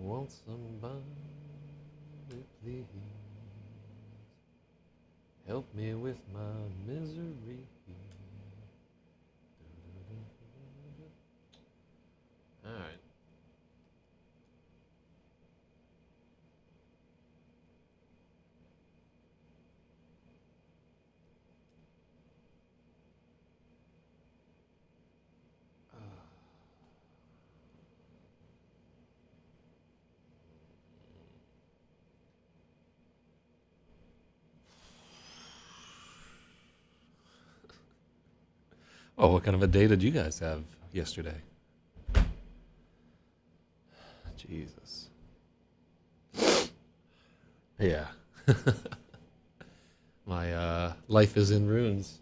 Want somebody, please help me with my misery. All right. Oh, what kind of a day did you guys have yesterday? Jesus. Yeah. My life is in ruins.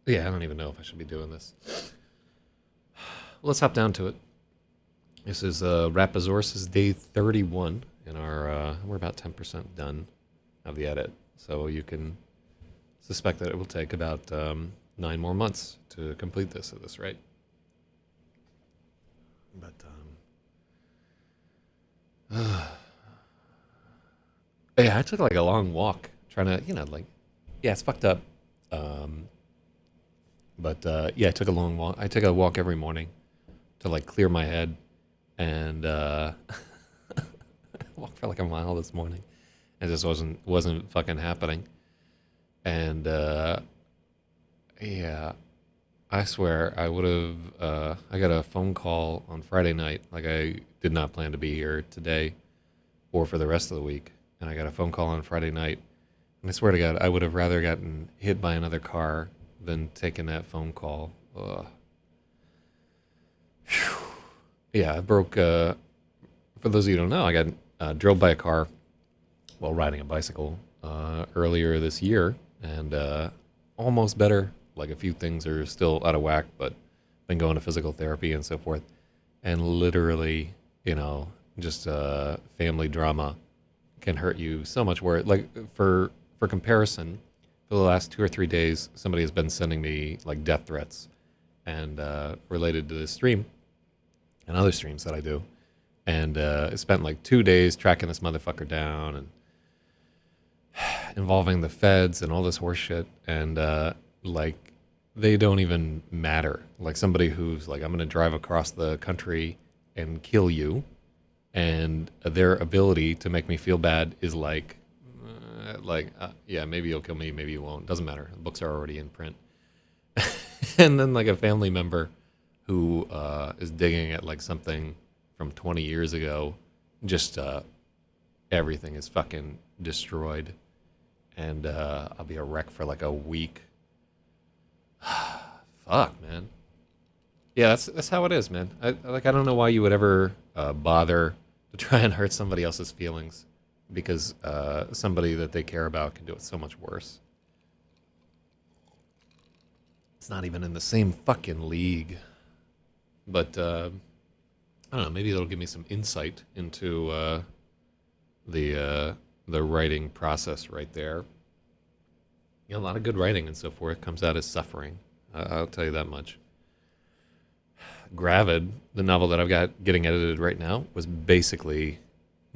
Yeah, I don't even know if I should be doing this. Let's hop down to it. This is RAPAXORIS' day 31, and we're about 10% done of the edit. So you can suspect that it will take about 9 more months to complete this at this rate. But yeah, I took like a long walk trying to, like, yeah, it's fucked up. Um, but yeah, I took a long walk. I take a walk every morning to like clear my head, and walked for like a mile this morning. It just wasn't fucking happening. And yeah, I swear I would have. I got a phone call on Friday night. Like I did not plan to be here today or for the rest of the week. And I got a phone call on Friday night. And I swear to God, I would have rather gotten hit by another car than taken that phone call. Ugh. Yeah, I broke. For those of you who don't know, I got drilled by a car while riding a bicycle earlier this year, and almost better. Like a few things are still out of whack, but been going to physical therapy and so forth. And literally, just family drama can hurt you so much. Where like for comparison, for the last 2 or 3 days, somebody has been sending me like death threats and related to this stream and other streams that I do. And I spent like 2 days tracking this motherfucker down and involving the feds and all this horse shit. And like, they don't even matter. Like somebody who's like, I'm going to drive across the country and kill you. And their ability to make me feel bad is yeah, maybe you'll kill me, maybe you won't. Doesn't matter. The books are already in print. And then like a family member who is digging at like something from 20 years ago, just everything is fucking destroyed, and I'll be a wreck for like a week. Fuck, man. Yeah, that's how it is, man. I don't know why you would ever bother to try and hurt somebody else's feelings, because somebody that they care about can do it so much worse. It's not even in the same fucking league. But I don't know. Maybe it'll give me some insight into the writing process right there. A lot of good writing and so forth comes out as suffering. I'll tell you that much. Gravid, the novel that I've got getting edited right now, was basically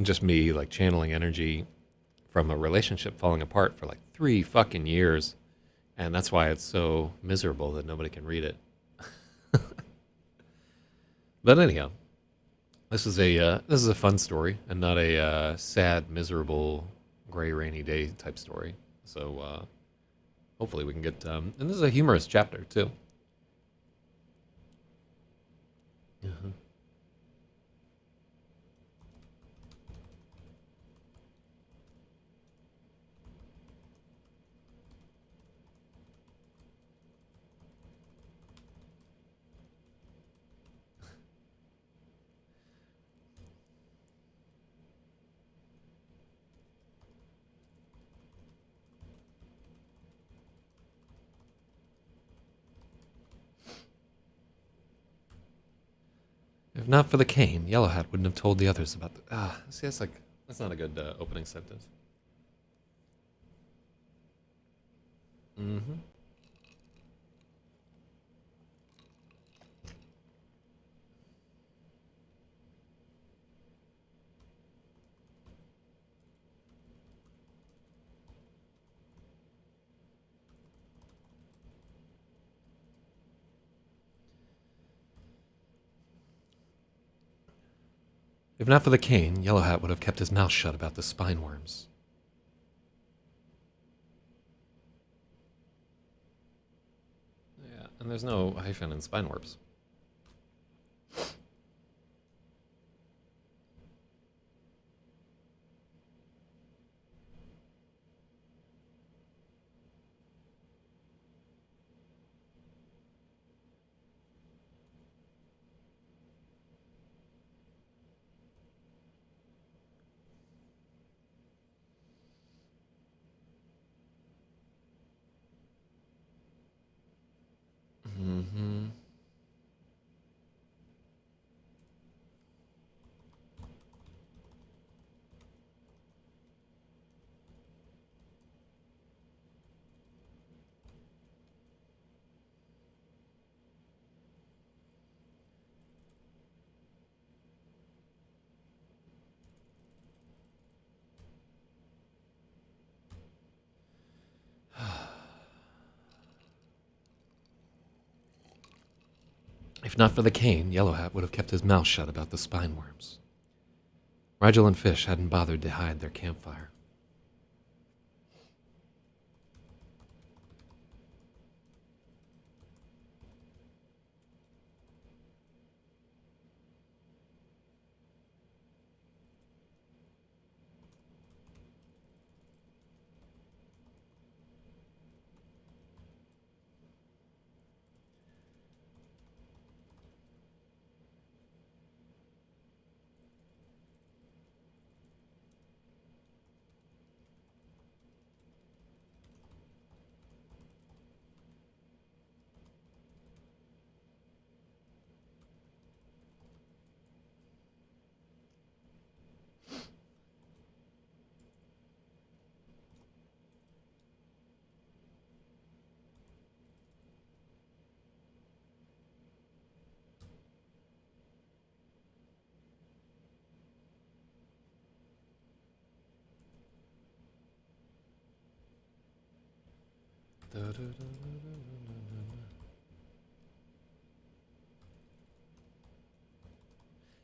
just me like channeling energy from a relationship falling apart for like 3 fucking years, and that's why it's so miserable that nobody can read it. But anyhow, this is a fun story and not a sad, miserable, gray, rainy day type story. So hopefully we can get. And this is a humorous chapter too. Uh-huh. If not for the cane, Yellow Hat wouldn't have told the others about the... see, that's not a good opening sentence. Mm-hmm. If not for the cane, Yellow Hat would have kept his mouth shut about the spine worms. Yeah, and there's no hyphen in spine worms. Mm-hmm. If not for the cane, Yellow Hat would have kept his mouth shut about the spine worms. Rigel and Fish hadn't bothered to hide their campfire.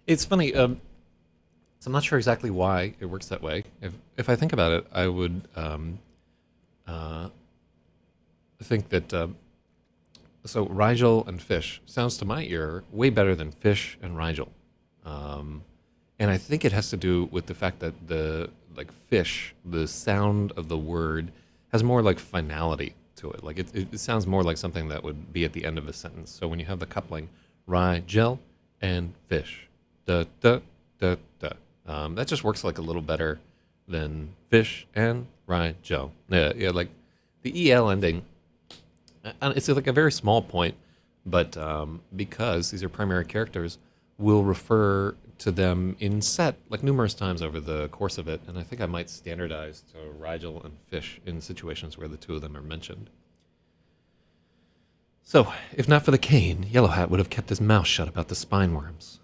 It's funny. So I'm not sure exactly why it works that way. If I think about it, I would uh, think that so Rigel and Fish sounds to my ear way better than Fish and Rigel, and I think it has to do with the fact that the like Fish, the sound of the word has more like finality to it. Like it sounds more like something that would be at the end of a sentence. So when you have the coupling Rigel and Fish, da da da da, that just works like a little better than Fish and Rigel. Yeah, like the el ending. And it's like a very small point, but because these are primary characters, we'll refer to them in set like numerous times over the course of it, and I think I might standardize to Rigel and Fish in situations where the two of them are mentioned. So, if not for the cane, Yellow Hat would have kept his mouth shut about the spine worms.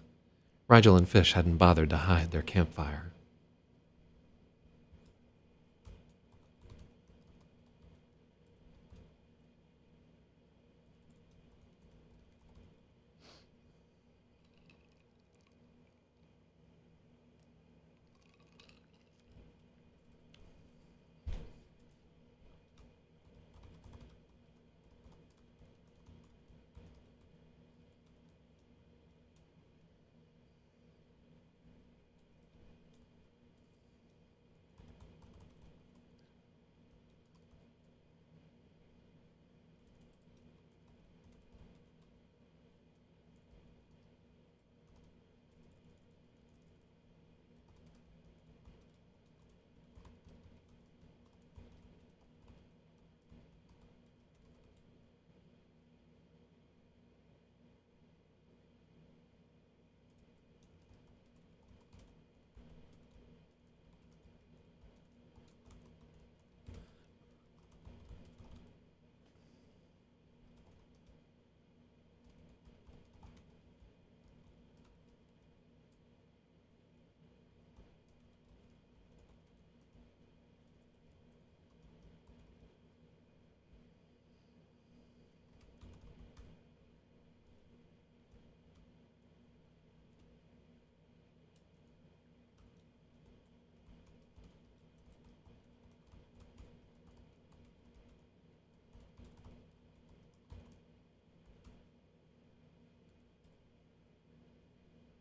Rigel and Fish hadn't bothered to hide their campfire.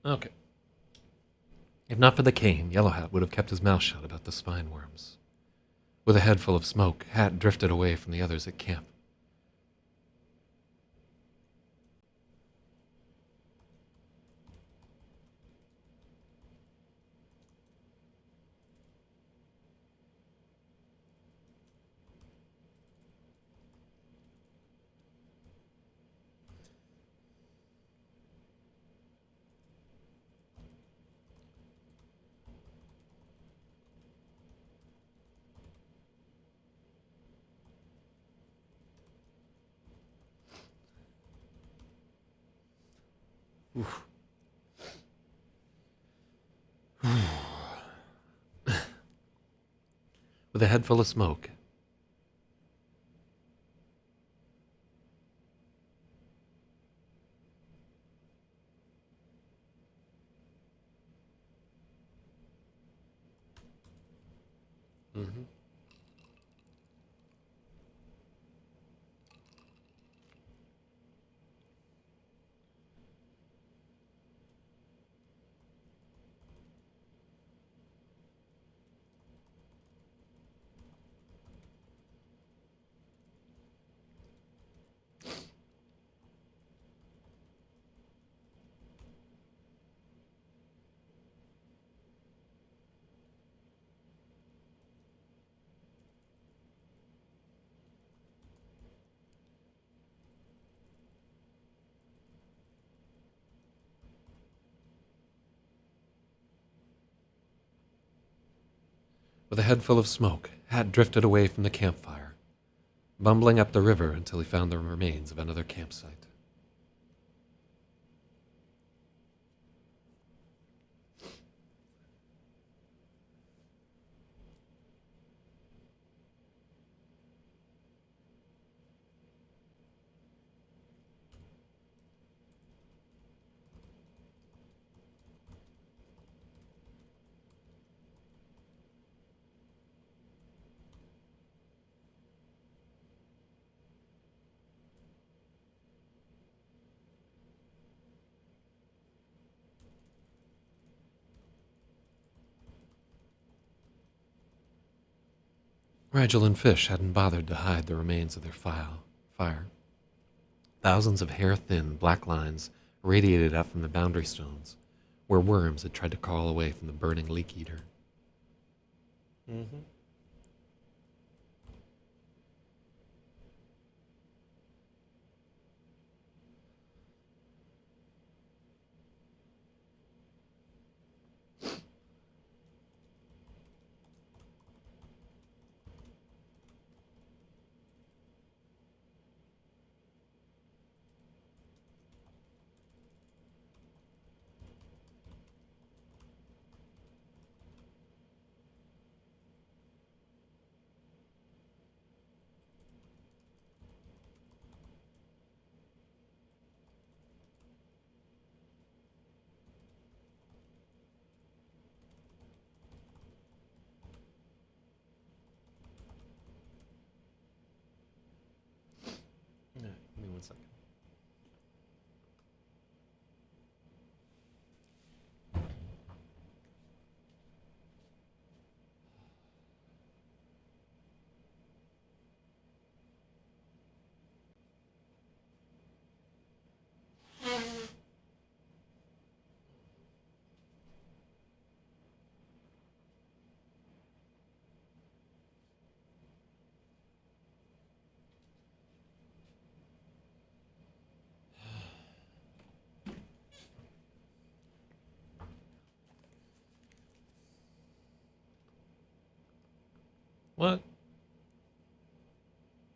Okay. If not for the cane, Yellowhat would have kept his mouth shut about the spine worms. With a head full of smoke, Hat drifted away from the others at camp. Oof. With a head full of smoke. Mm-hmm. With a head full of smoke, Hat drifted away from the campfire, bumbling up the river until he found the remains of another campsite. Rigel and Fish hadn't bothered to hide the remains of their fire. Thousands of hair-thin black lines radiated out from the boundary stones, where worms had tried to crawl away from the burning leak eater. Mm-hmm. Yeah, give me 1 second. What?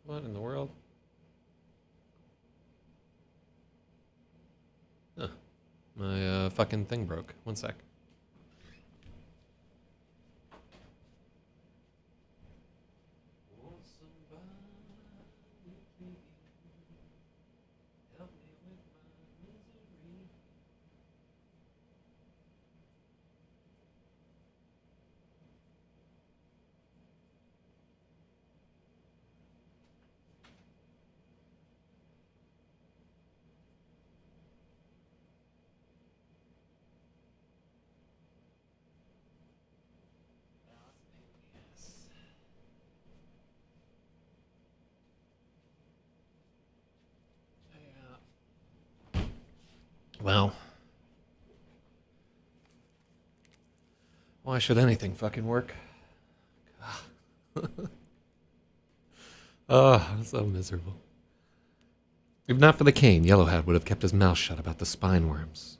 What in the world? Huh. My fucking thing broke. 1 sec. Won't somebody please help me with my misery? Well, why should anything fucking work? Oh, I'm so miserable. If not for the cane, Yellowhead would have kept his mouth shut about the spine worms.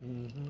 Mm-hmm.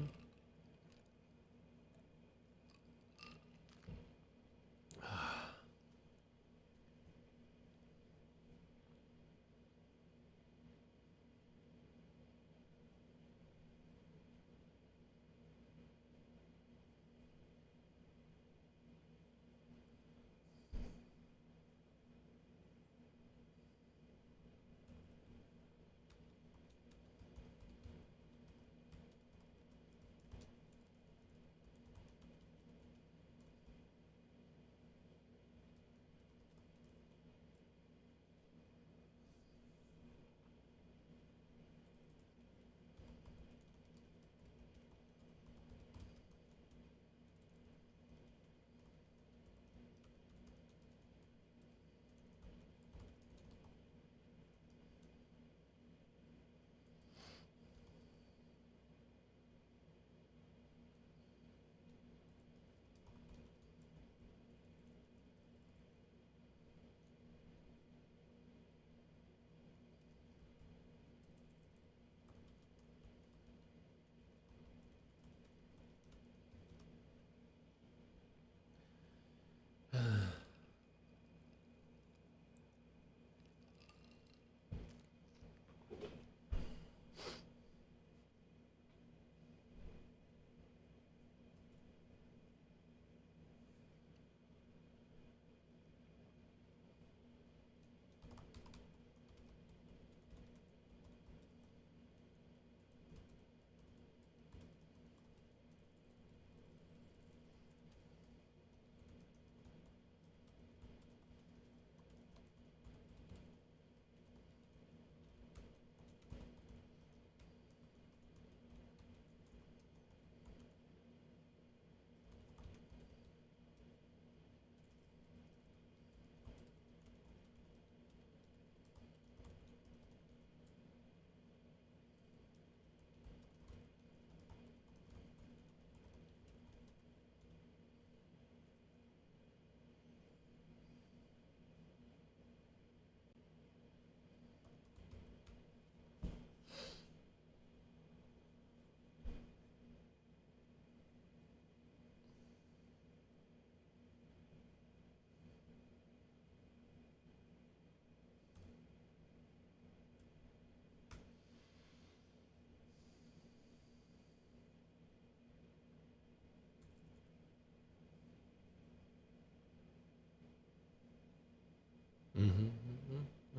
Mm-hmm.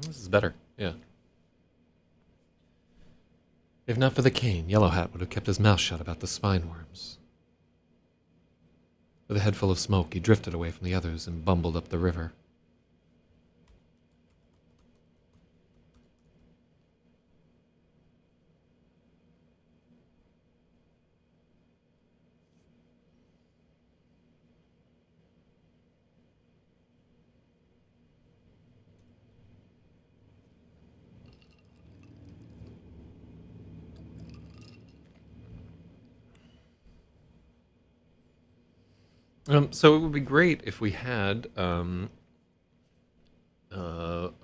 This is better. Yeah. If not for the cane, Yellow Hat would have kept his mouth shut about the spine worms. With a head full of smoke, he drifted away from the others and bumbled up the river. So it would be great if we had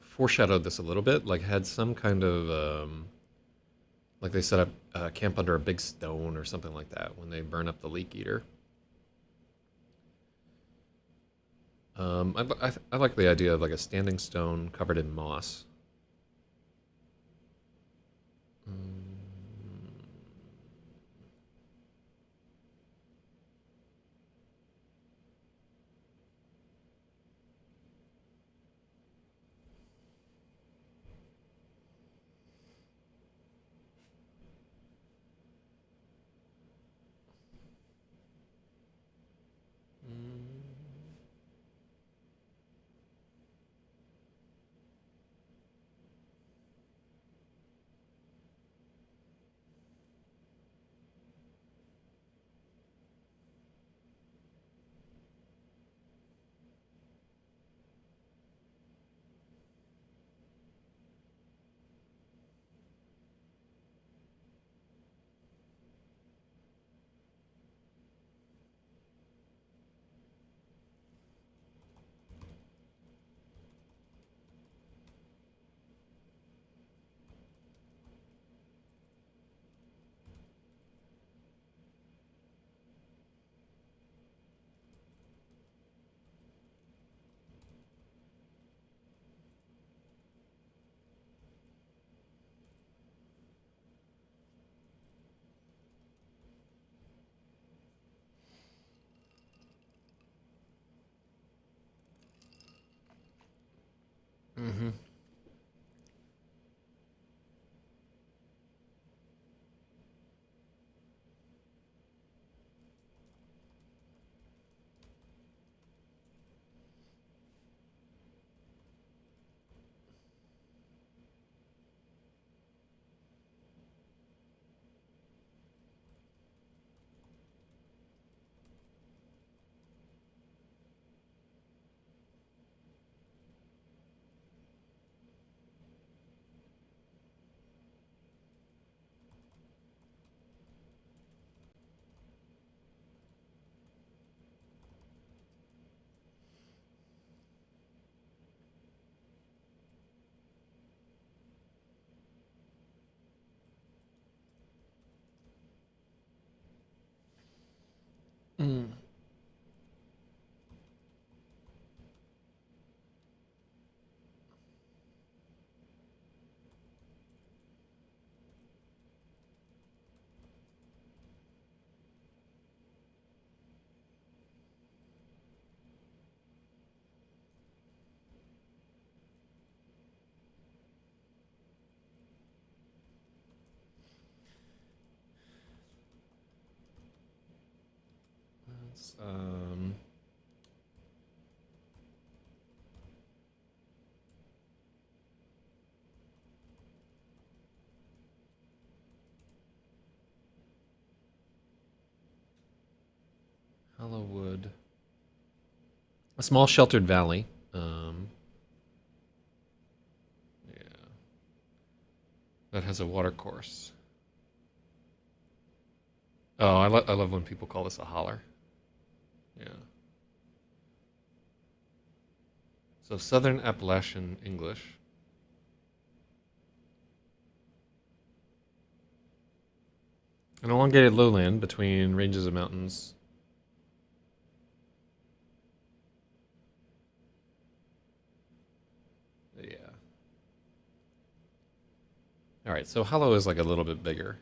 foreshadowed this a little bit, like had some kind of like they set up camp under a big stone or something like that when they burn up the leak eater. I like the idea of like a standing stone covered in moss. Mm-hmm. Mm. That's, Hollowwood. A small sheltered valley. Yeah, that has a water course. Oh, I love when people call this a holler. Yeah. So Southern Appalachian English. An elongated lowland between ranges of mountains. Yeah. All right, so hollow is like a little bit bigger.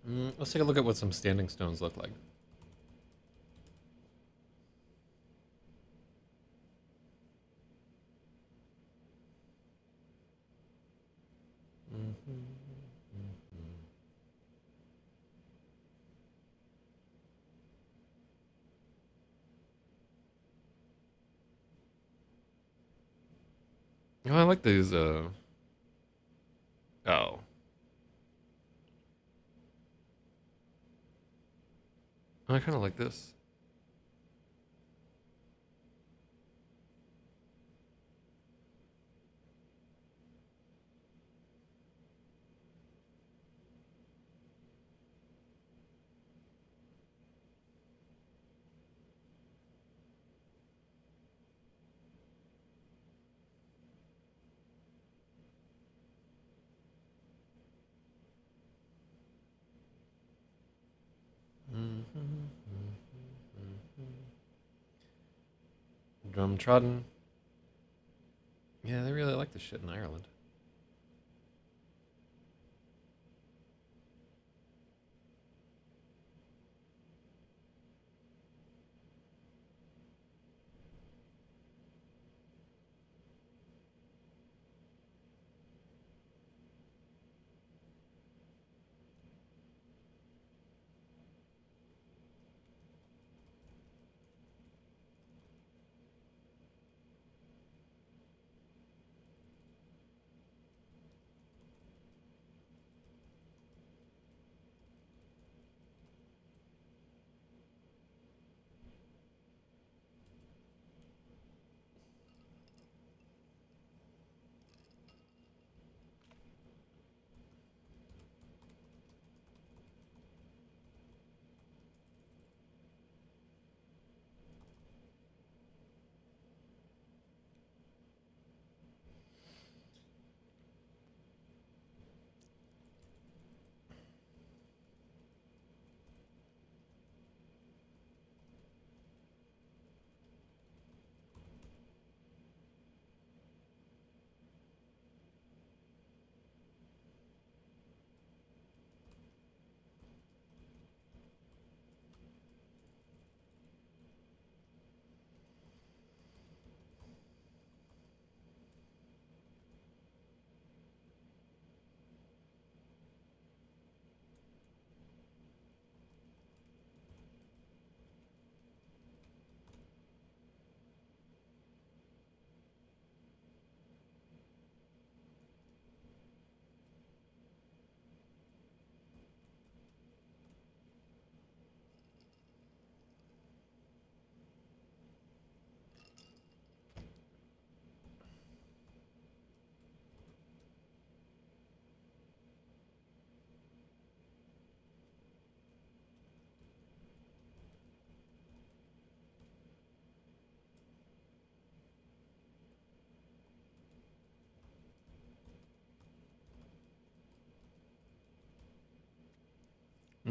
Let's take a look at what some standing stones look like. Oh, I like these. Oh, I kind of like this. Drum trodden. Yeah, they really like this shit in Ireland.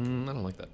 I don't like that.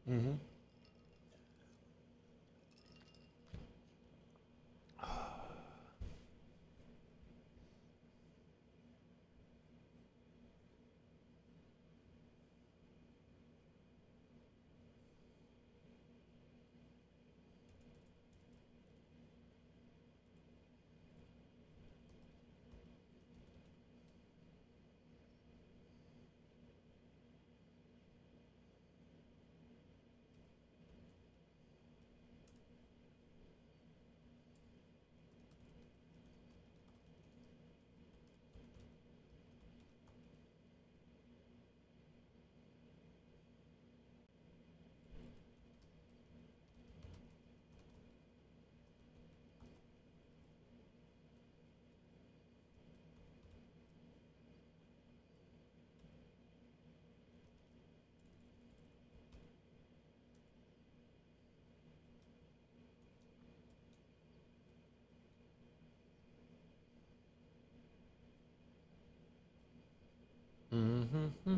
Mm-hmm. Mm-hmm.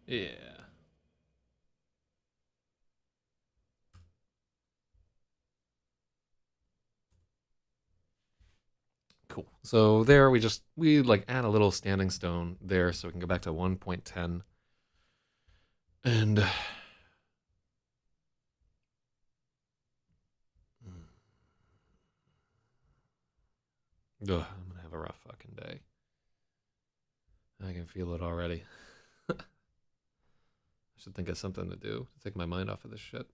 Yeah. Cool. So there we like add a little standing stone there so we can go back to 1.10. And Ugh, I'm gonna have a rough fucking day. I can feel it already. I should think of something to do to take my mind off of this shit.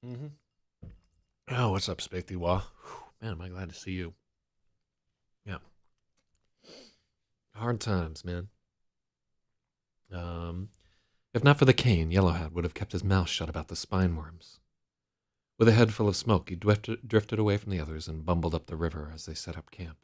Mm-hmm. Oh, what's up, Spathy Wah? Man, am I glad to see you. Yeah. Hard times, man. Um, if not for the cane, Yellowhead would have kept his mouth shut about the spine worms. With a head full of smoke, he drifted away from the others and bumbled up the river as they set up camp.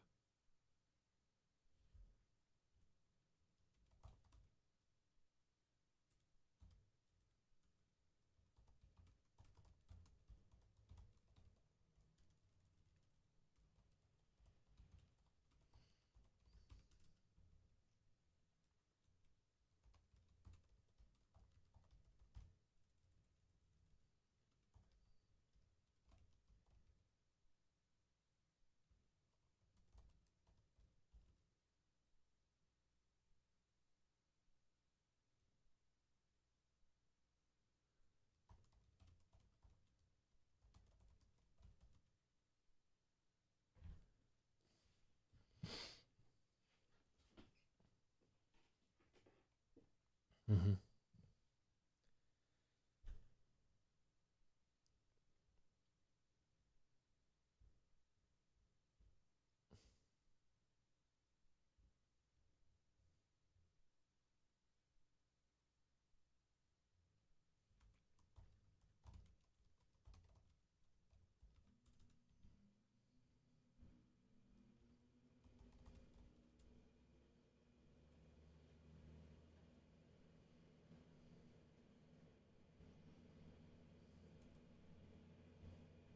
Mm-hmm.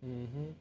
Mm-hmm.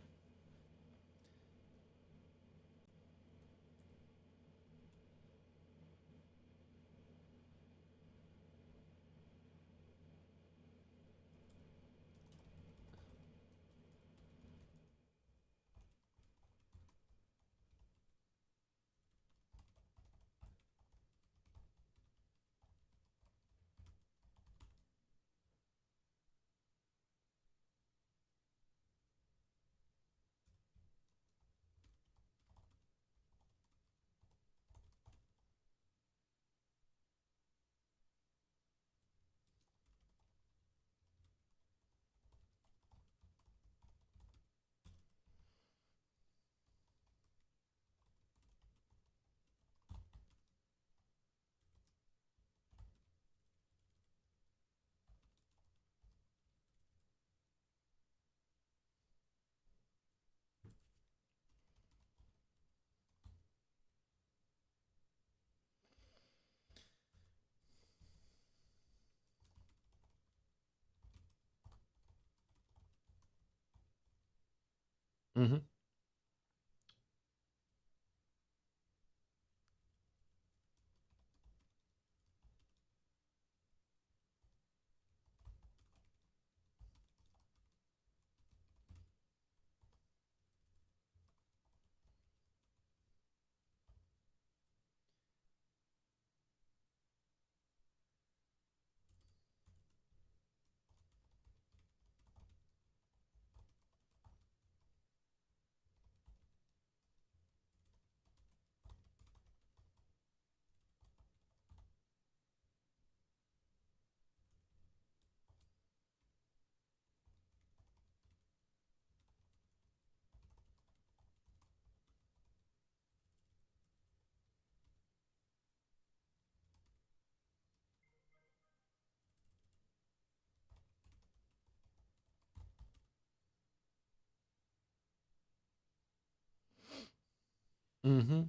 Mm-hmm. Mm-hmm.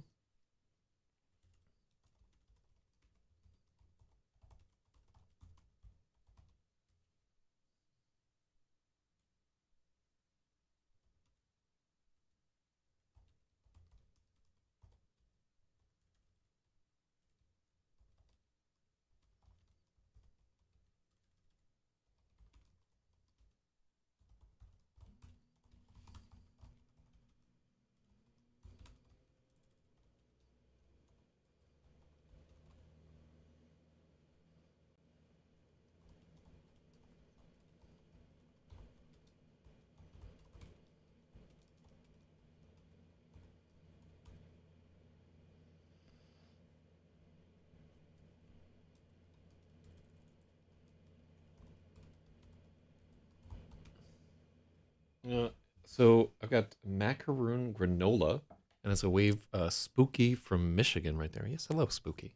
Uh, so I've got macaroon granola, and it's a wave Spooky from Michigan right there. Yes, hello, Spooky.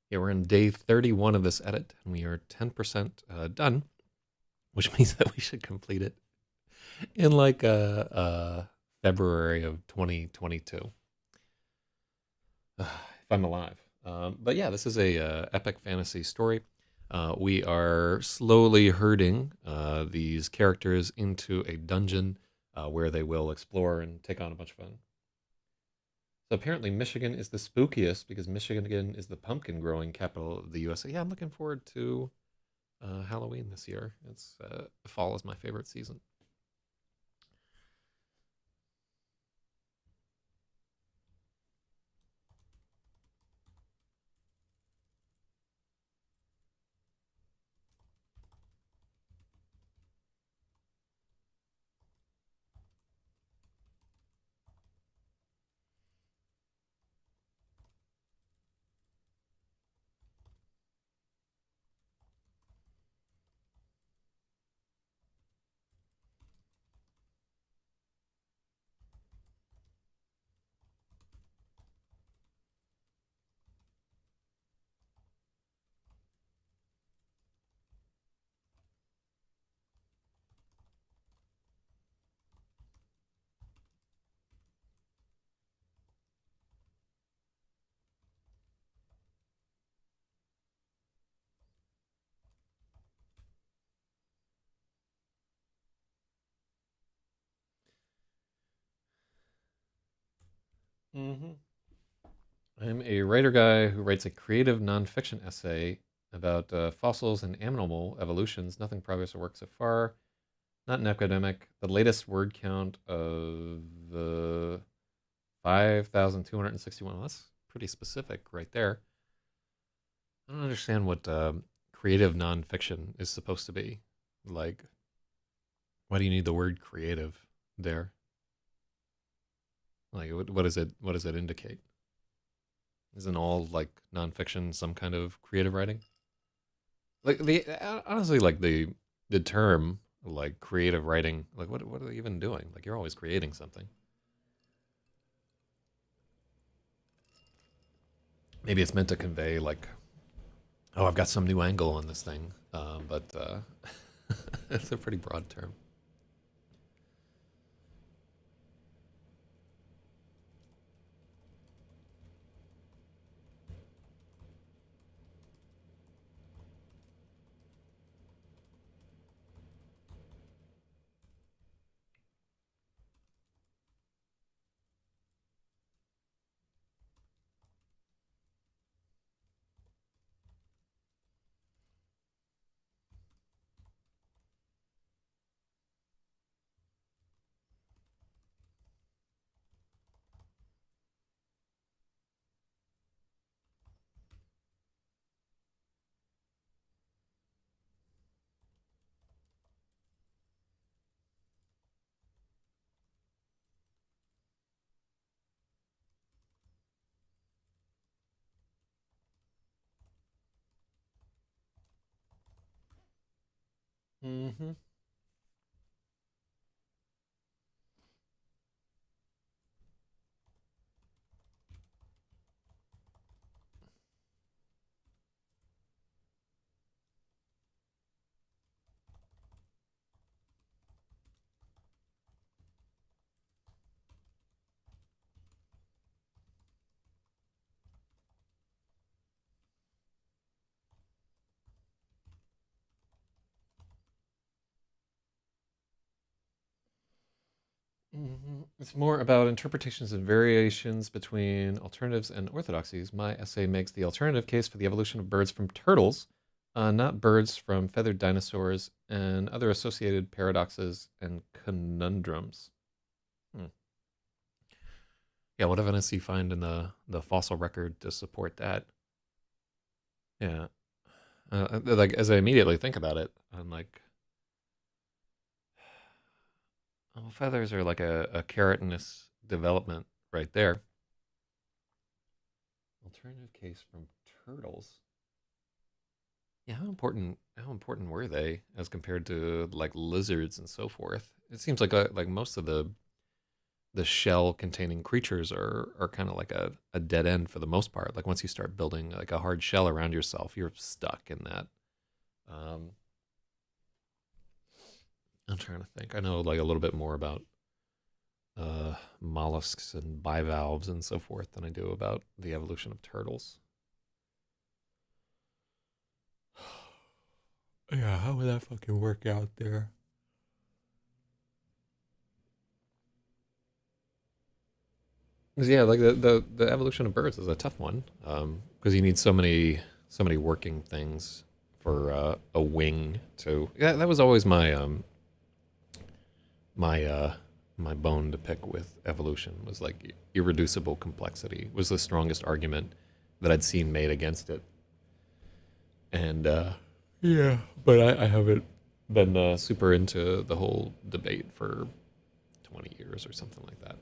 Yeah, we're in day 31 of this edit, and we are 10% done, which means that we should complete it in like February of 2022, if I'm alive. But yeah, this is a epic fantasy story. We are slowly herding these characters into a dungeon where they will explore and take on a bunch of fun. So apparently, Michigan is the spookiest because Michigan again is the pumpkin growing capital of the USA. Yeah, I'm looking forward to Halloween this year. It's fall is my favorite season. Hmm. I'm a writer guy who writes a creative nonfiction essay about fossils and animal evolutions. Nothing progress or work so far. Not an academic. The latest word count of 5,261. Well, that's pretty specific right there. I don't understand what creative nonfiction is supposed to be. Like, why do you need the word creative there? Like, what is it? What does it indicate? Isn't all like nonfiction some kind of creative writing? Like the honestly, like the term like creative writing, like what are they even doing? Like you're always creating something. Maybe it's meant to convey like, oh, I've got some new angle on this thing, but it's a pretty broad term. Mm-hmm. It's more about interpretations and variations between alternatives and orthodoxies. My essay makes the alternative case for the evolution of birds from turtles, not birds from feathered dinosaurs, and other associated paradoxes and conundrums. Hmm. Yeah, what evidence do you find in the fossil record to support that? Yeah, like as I immediately think about it, I'm like, oh, feathers are like a keratinous development right there. Alternative case from turtles. Yeah, how important were they as compared to like lizards and so forth? It seems like most of the shell containing creatures are kind of like a dead end for the most part. Like once you start building like a hard shell around yourself, you're stuck in that. Um, I'm trying to think. I know like a little bit more about mollusks and bivalves and so forth than I do about the evolution of turtles. Yeah, how would that fucking work out there? 'Cause, yeah, like the evolution of birds is a tough one because you need so many working things for a wing to. Yeah, that was always my my bone to pick with evolution was like irreducible complexity was the strongest argument that I'd seen made against it, and yeah, but I haven't been super into the whole debate for 20 years or something like that.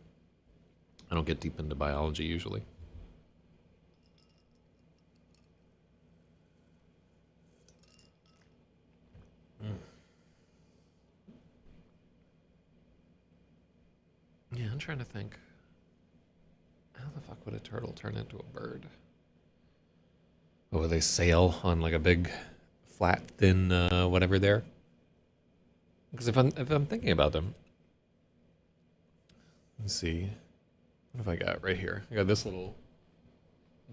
I don't get deep into biology usually. Mm. Yeah, I'm trying to think. How the fuck would a turtle turn into a bird? Oh, they sail on like a big, flat, thin, whatever there. Because if I'm thinking about them, let's see. What have I got right here? I got this little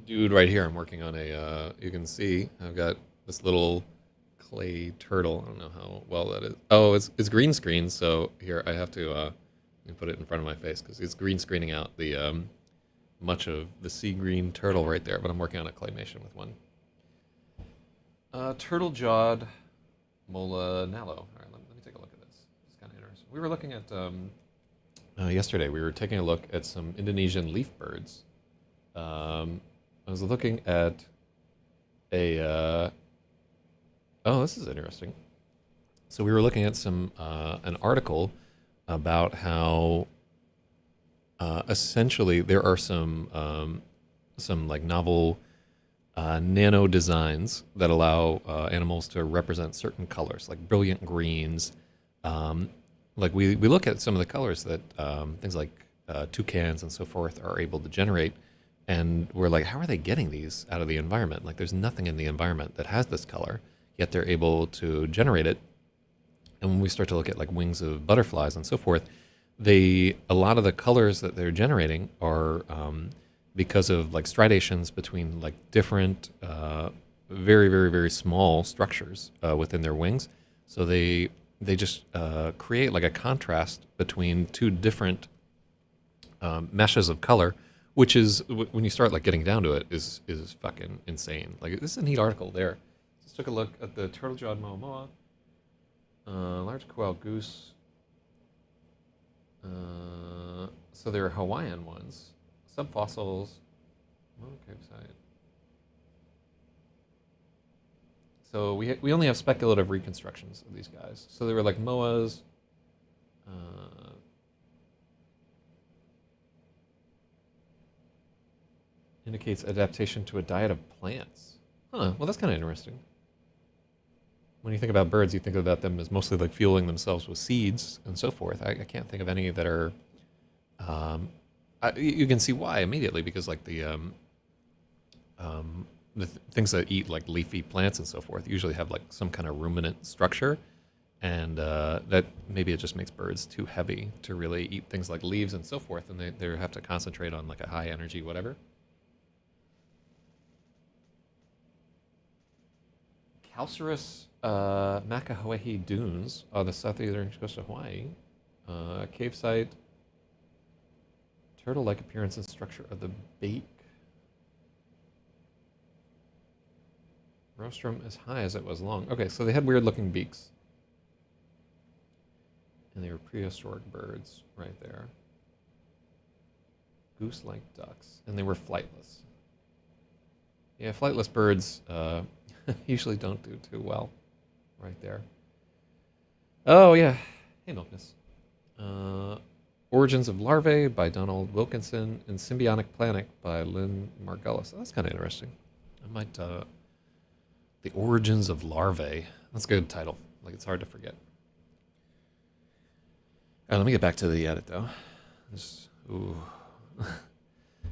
dude right here. I'm working on a. You can see I've got this little clay turtle. I don't know how well that is. Oh, it's green screen. So here I have to let me put it in front of my face because it's green screening out the much of the sea green turtle right there. But I'm working on a claymation with one. Turtle jawed Molanello. All right, let me take a look at this. It's kind of interesting. We were looking at yesterday. We were taking a look at some Indonesian leaf birds. I was looking at a. Oh, this is interesting. So we were looking at some an article about how essentially there are some like novel nano designs that allow animals to represent certain colors, like brilliant greens. Um, like we look at some of the colors that things like toucans and so forth are able to generate, and we're like, how are they getting these out of the environment? Like, there's nothing in the environment that has this color, yet they're able to generate it. And when we start to look at like wings of butterflies and so forth, they a lot of the colors that they're generating are because of like striations between like different very very very small structures within their wings. So they just create like a contrast between two different meshes of color, which is when you start like getting down to it is fucking insane. Like this is a neat article there. Just took a look at the turtle-jawed moa, large koal goose. So they're Hawaiian ones. Subfossils. Okay, side. So we only have speculative reconstructions of these guys. So they were like moas. Uh, indicates adaptation to a diet of plants. Huh. Well, that's kind of interesting. When you think about birds, you think about them as mostly like fueling themselves with seeds and so forth. I can't think of any that are. Um, you can see why immediately because like the things that eat like leafy plants and so forth usually have like some kind of ruminant structure, and that maybe it just makes birds too heavy to really eat things like leaves and so forth, and they have to concentrate on like a high energy whatever. Calcareous Makahoehi Dunes on the southeastern coast of Hawaii. Cave site, turtle-like appearance and structure of the beak. Rostrum as high as it was long. Okay, so they had weird-looking beaks. And they were prehistoric birds right there. Goose-like ducks. And they were flightless. Yeah, flightless birds usually don't do too well right there. Oh, yeah. Hey, Milkness. Origins of Larvae by Donald Wilkinson and Symbiotic Planet by Lynn Margulis. Oh, that's kind of interesting. I might The Origins of Larvae. That's a good title. Like, it's hard to forget. All right, let me get back to the edit, though. Ooh.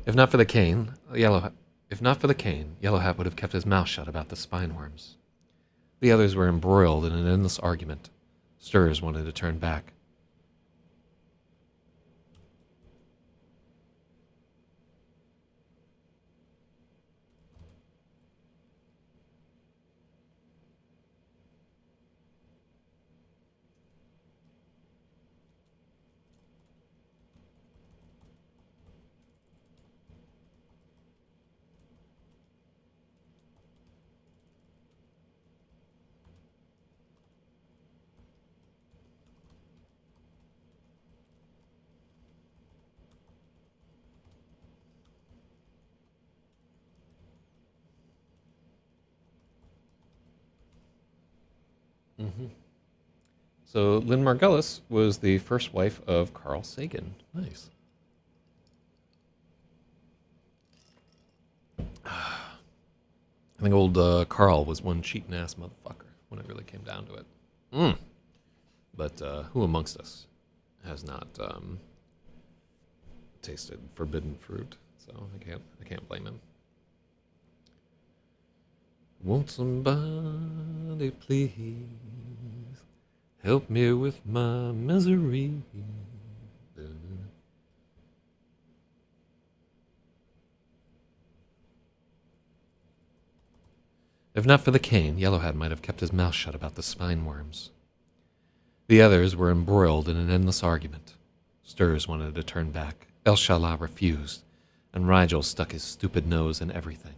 If not for the cane, Yellow Hat would have kept his mouth shut about the spineworms. The others were embroiled in an endless argument. Stirs wanted to turn back. Mm-hmm. So Lynn Margulis was the first wife of Carl Sagan. Nice. I think old Carl was one cheating ass motherfucker when it really came down to it. But who amongst us has not tasted forbidden fruit? So I can't blame him. Won't somebody please help me with my misery? If not for the cane, Yellowhead might have kept his mouth shut about the spineworms. The others were embroiled in an endless argument. Stirs wanted to turn back. El Shala refused, and Rigel stuck his stupid nose in everything.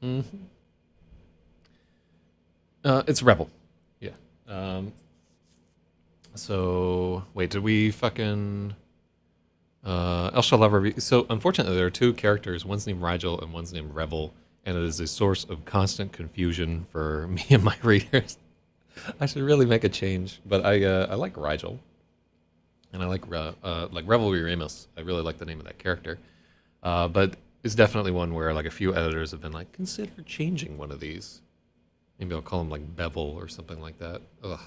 Mm-hmm. It's Rebel. Yeah. So wait, did we fucking El Shala? So unfortunately, there are two characters. One's named Rigel and one's named Rebel, and it is a source of constant confusion for me and my readers. I should really make a change, but I like Rigel, and I like Revelry Ramos. I really like the name of that character, but it's definitely one where like a few editors have been like, consider changing one of these. Maybe I'll call him like Bevel or something like that. Ugh.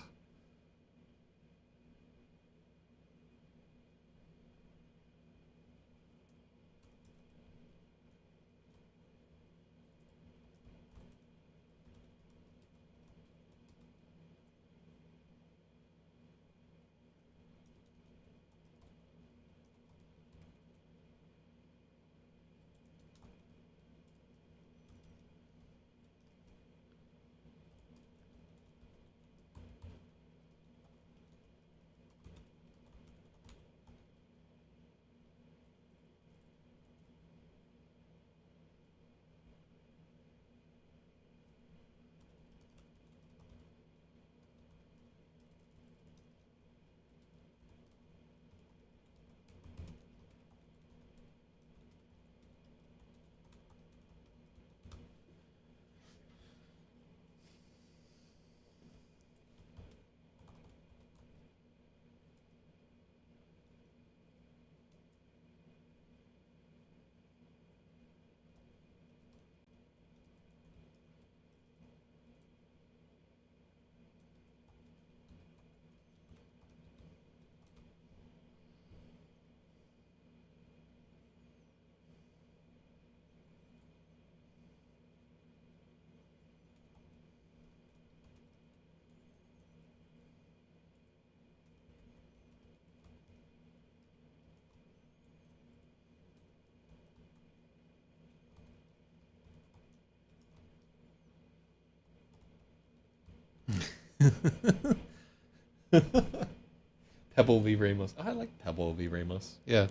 Pebble v Ramos. Oh, I like Pebble v Ramos. Yeah.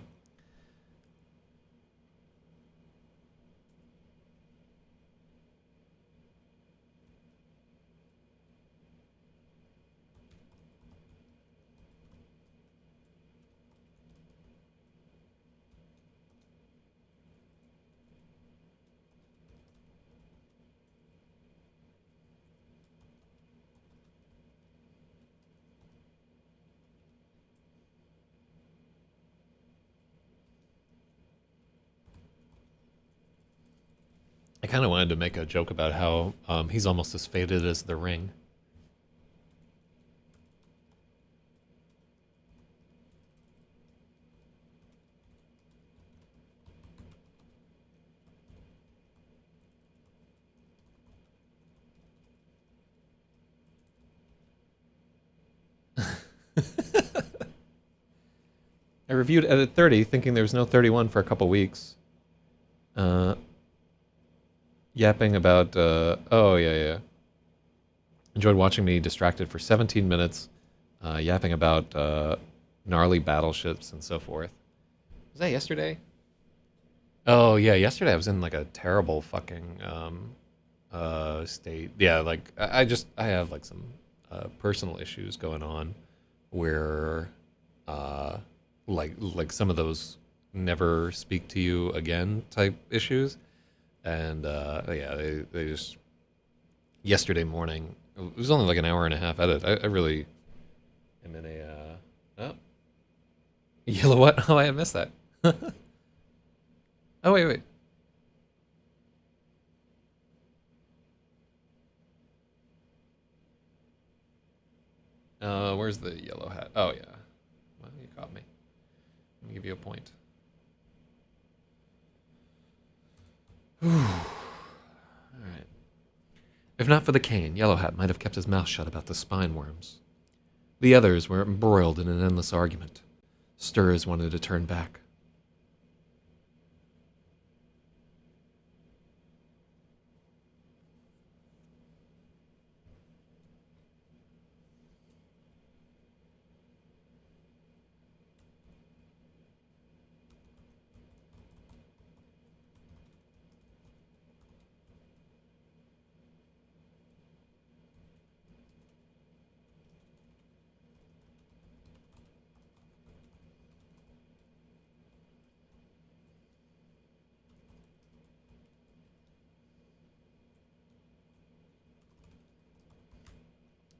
I kind of wanted to make a joke about how he's almost as faded as the ring. I reviewed Edit 30, thinking there was no 31 for a couple weeks. Uh, Yapping about. Oh, yeah, yeah. Enjoyed watching me distracted for 17 minutes, yapping about gnarly battleships and so forth. Was that yesterday? Oh, yeah, yesterday I was in like a terrible fucking state. Yeah, like I have like some personal issues going on where like some of those never speak to you again type issues. And yeah, they just yesterday morning. It was only like an hour and a half edit. I really am in a oh, yellow what? Oh, I missed that. Oh wait. Where's the yellow hat? Oh yeah. Well, you caught me. Let me give you a point. All right. If not for the cane, Yellow Hat might have kept his mouth shut about the spine worms. The others were embroiled in an endless argument. Stirs wanted to turn back.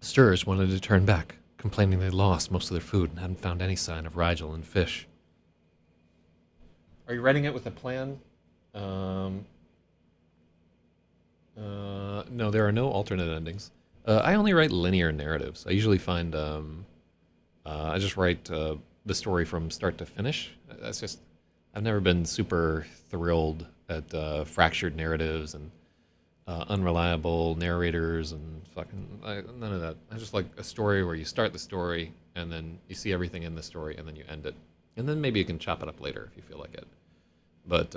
Stirs wanted to turn back, complaining they'd lost most of their food and hadn't found any sign of Rigel and fish. Are you writing it with a plan? Um, no, there are no alternate endings. I only write linear narratives. I usually find I just write the story from start to finish. That's just I've never been super thrilled at fractured narratives and unreliable narrators and none of that. I just like a story where you start the story and then you see everything in the story and then you end it, and then maybe you can chop it up later if you feel like it. But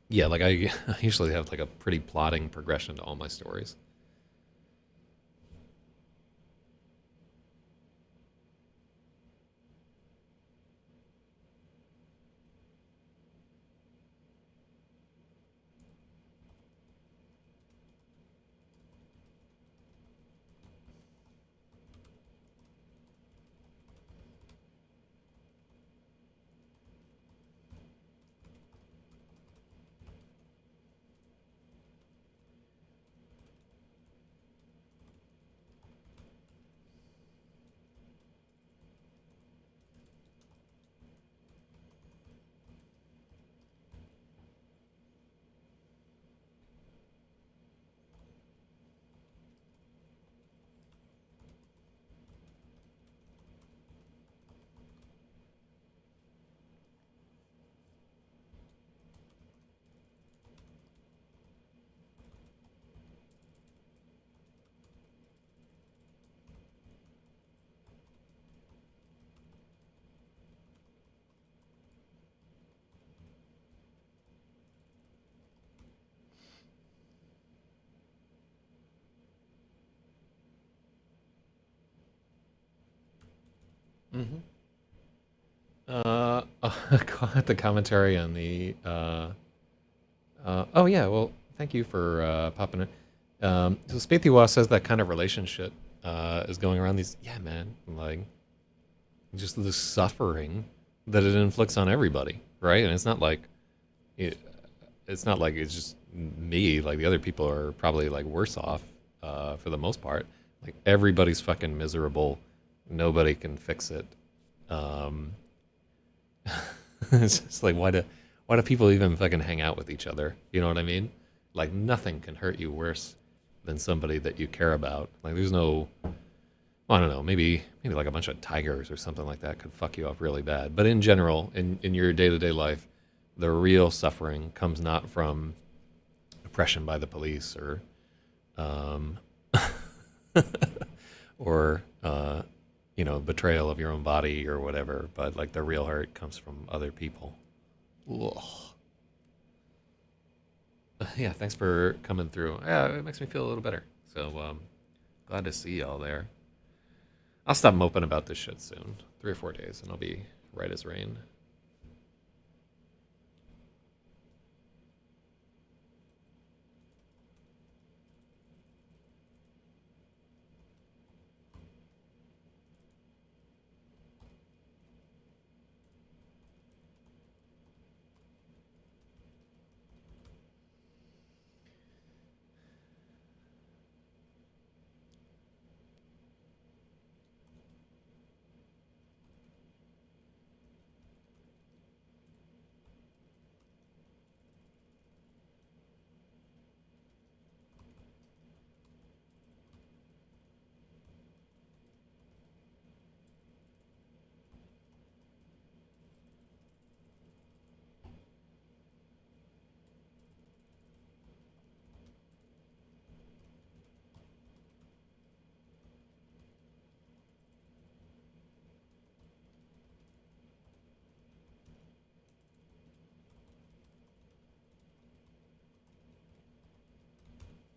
yeah, like I usually have like a pretty plotting progression to all my stories. Mm-hmm. The commentary on the. Oh yeah, well, thank you for popping in. So Spaethiwa says that kind of relationship is going around these. Yeah, man, like just the suffering that it inflicts on everybody, right? And it, it's not like it's just me. Like the other people are probably like worse off for the most part. Like everybody's fucking miserable. Nobody can fix it. Um, it's just like why do people even fucking hang out with each other? You know what I mean? Like nothing can hurt you worse than somebody that you care about. Like there's no, I don't know, maybe like a bunch of tigers or something like that could fuck you up really bad. But in general, in your day to day life, the real suffering comes not from oppression by the police um, or betrayal of your own body or whatever. But like the real hurt comes from other people. Ugh. Yeah, thanks for coming through. Yeah, it makes me feel a little better. So glad to see y'all there. I'll stop moping about this shit soon. 3 or 4 days, and I'll be right as rain.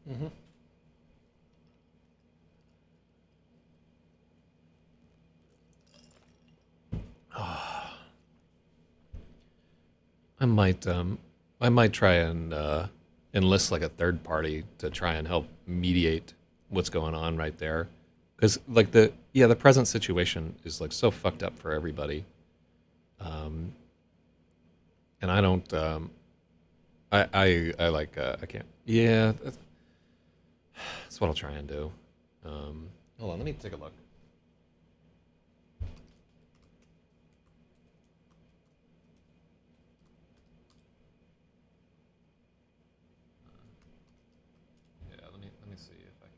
Mm-hmm. I might I might try and enlist like a third party to try and help mediate what's going on right there, because like the present situation is like so fucked up for everybody, um, and I don't I like I can't yeah that's what I'll try and do. Hold on, let me take a look. Yeah, let me see if I can.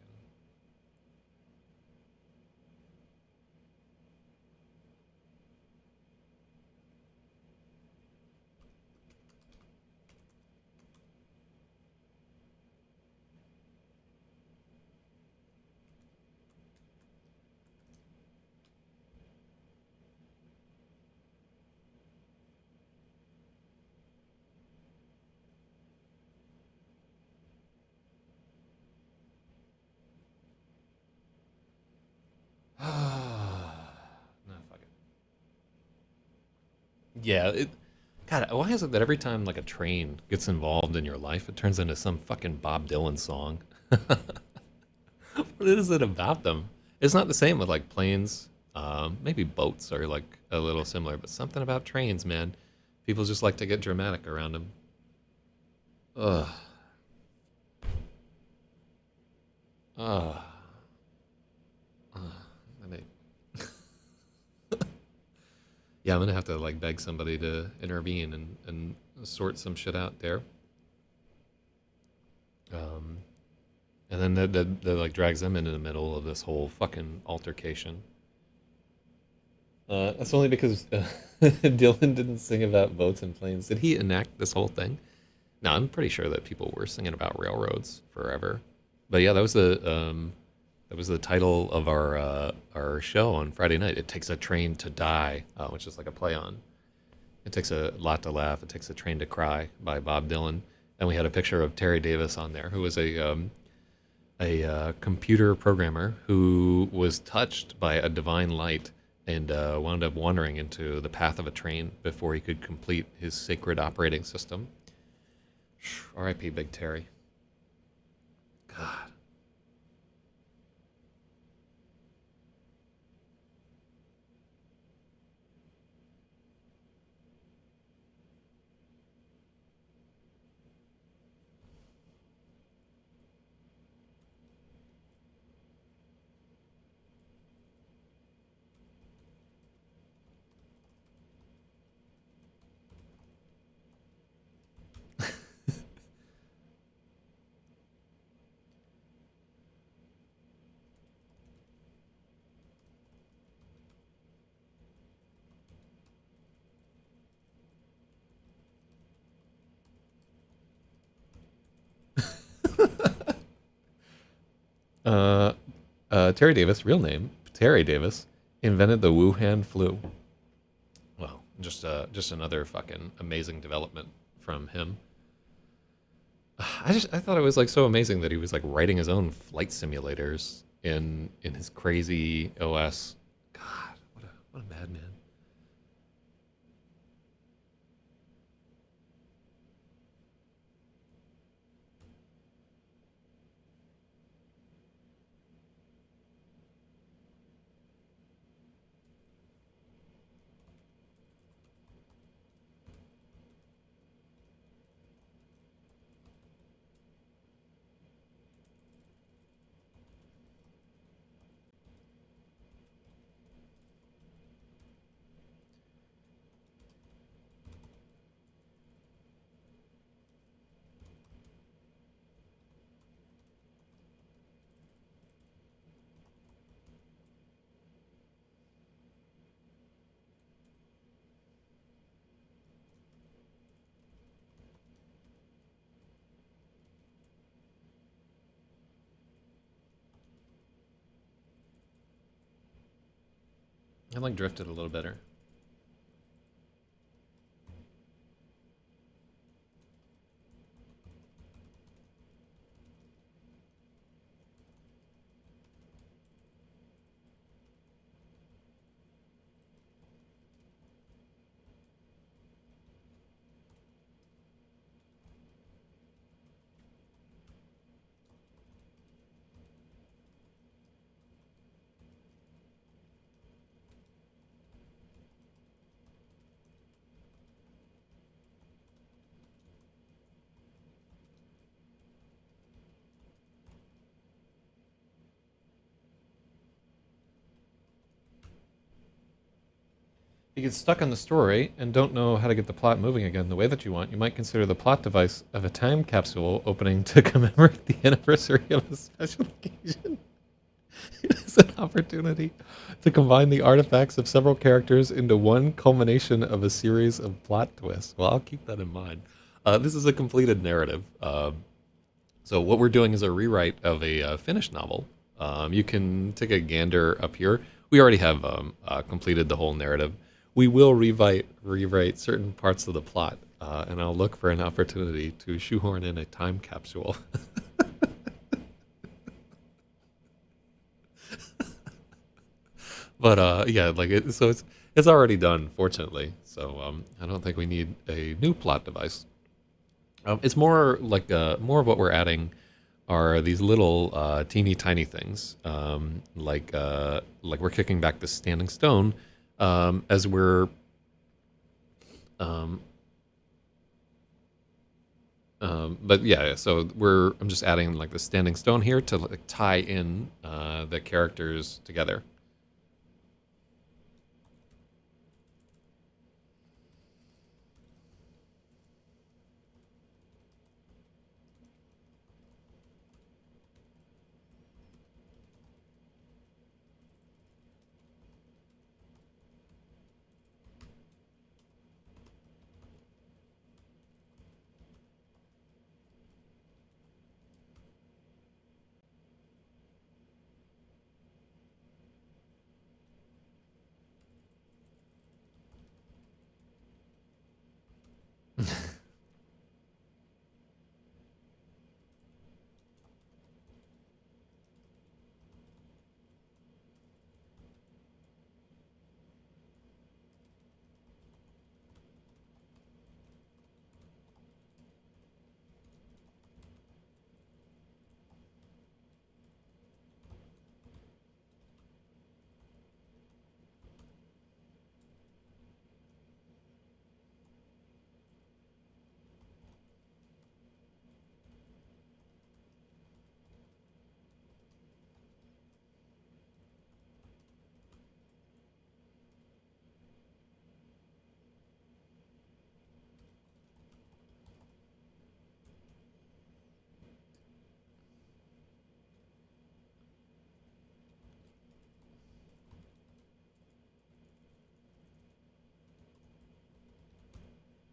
No, fuck it. Yeah, God, why is it that every time like a train gets involved in your life, it turns into some fucking Bob Dylan song? What is it about them? It's not the same with like planes. Maybe boats are like a little similar, but something about trains, man. People just like to get dramatic around them. Ugh. Ugh. Ugh. I mean, yeah, I'm gonna have to like beg somebody to intervene and sort some shit out there. Um, and then that like drags them into the middle of this whole fucking altercation. That's only because Dylan didn't sing about boats and planes. Did he enact this whole thing? No, I'm pretty sure that people were singing about railroads forever. But yeah, that was the title of our show on Friday night. It takes a train to die, which is like a play on. It takes a lot to laugh. It takes a train to cry by Bob Dylan. And we had a picture of Terry Davis on there, who was a computer programmer who was touched by a divine light and wound up wandering into the path of a train before he could complete his sacred operating system. R.I.P. Big Terry. God. Uh, Terry Davis, real name Terry Davis, invented the Wuhan flu. Well, just another fucking amazing development from him. I thought it was like so amazing that he was like writing his own flight simulators in his crazy OS. God, what a madman. I like drifted a little better. If you get stuck on the story and don't know how to get the plot moving again the way that you want, you might consider the plot device of a time capsule opening to commemorate the anniversary of a special occasion. It is an opportunity to combine the artifacts of several characters into one culmination of a series of plot twists. Well, I'll keep that in mind. This is a completed narrative. So what we're doing is a rewrite of a finished novel. You can take a gander up here. We already have completed the whole narrative. We will rewrite certain parts of the plot, and I'll look for an opportunity to shoehorn in a time capsule. But yeah, like so it's already done, fortunately. So I don't think we need a new plot device. It's more like more of what we're adding are these little teeny tiny things, like we're kicking back the standing stone as we're um, but yeah, so I'm just adding like the standing stone here to like tie in the characters together.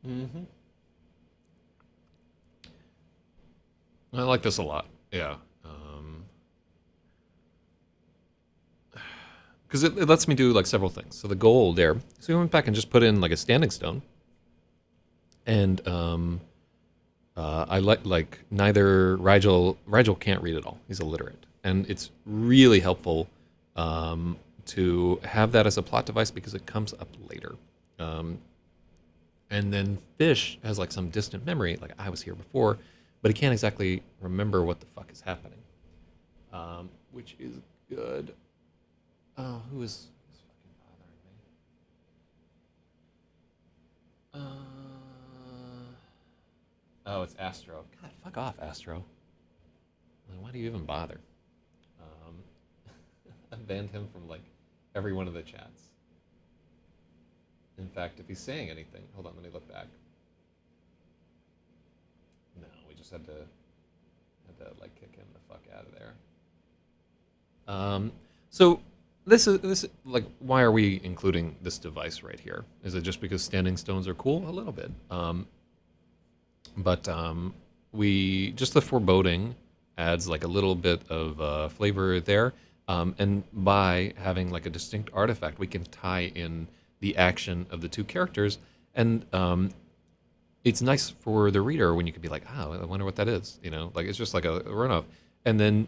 Hmm. I like this a lot. Yeah. Because it lets me do like several things. So the goal there, so we went back and just put in like a standing stone, and I like neither Rigel can't read at all. He's illiterate, and it's really helpful to have that as a plot device because it comes up later. Um, and then Fish has like some distant memory, like I was here before, but he can't exactly remember what the fuck is happening, which is good. Oh, who's fucking bothering me? Oh, it's Astro. God, fuck off, Astro. Why do you even bother? Um, I banned him from like every one of the chats. In fact, if he's saying anything, hold on, let me look back. No, we just had to like kick him the fuck out of there. So this like why are we including this device right here? Is it just because standing stones are cool? A little bit. But we just the foreboding adds like a little bit of flavor there, and by having like a distinct artifact, we can tie in the action of the two characters, and it's nice for the reader when you can be like, oh, I wonder what that is. You know, like it's just like a runoff, and then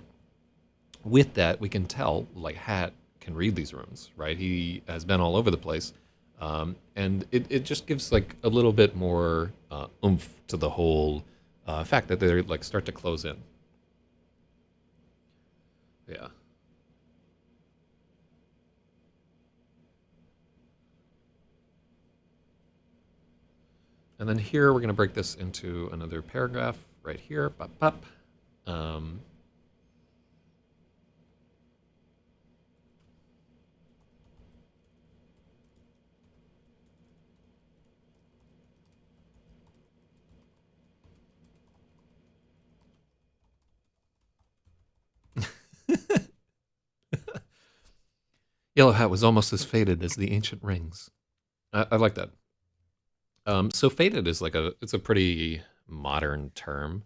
with that we can tell like Hat can read these runes, right? He has been all over the place, and it just gives like a little bit more oomph to the whole fact that they like start to close in. Yeah. And then here we're going to break this into another paragraph right here. Pop, pop. Um, Yellow Hat was almost as faded as the ancient rings. I like that. So faded is like it's a pretty modern term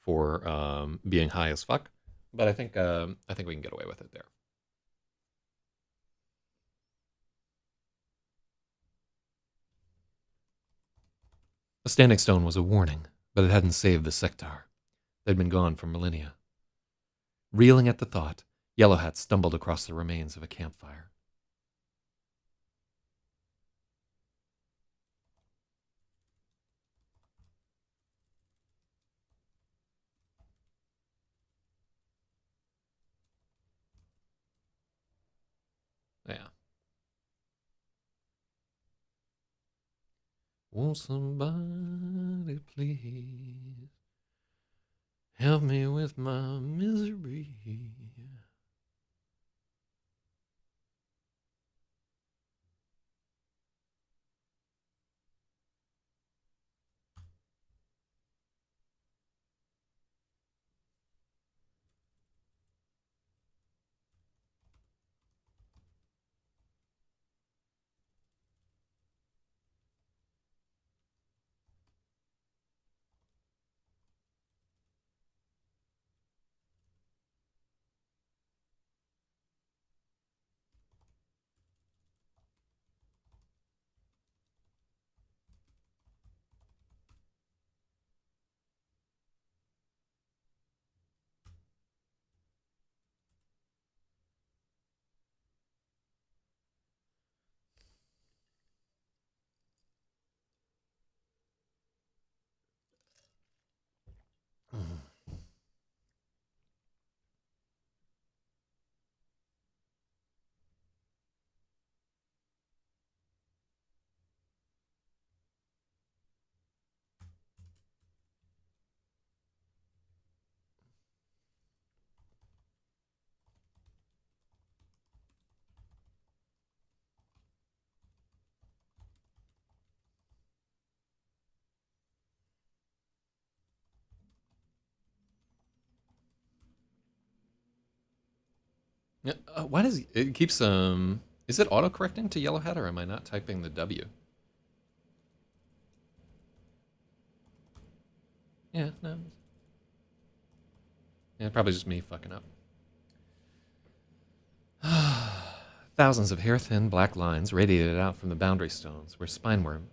for being high as fuck, but I think we can get away with it there. A standing stone was a warning, but it hadn't saved the sectar. They'd been gone for millennia. Reeling at the thought, Yellow Hat stumbled across the remains of a campfire. Yeah. Won't somebody please help me with my misery? Yeah, why does it keeps is it auto correcting to Yellow Hat or am I not typing the W? Yeah, no. Yeah, probably just me fucking up. Thousands of hair-thin black lines radiated out from the boundary stones where spineworm.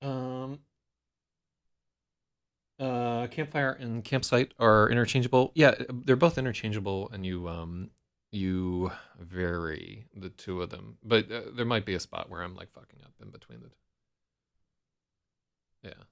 Um, campfire and campsite are interchangeable. Yeah, they're both interchangeable, and you vary the two of them. But there might be a spot where I'm like fucking up in between the two. Yeah.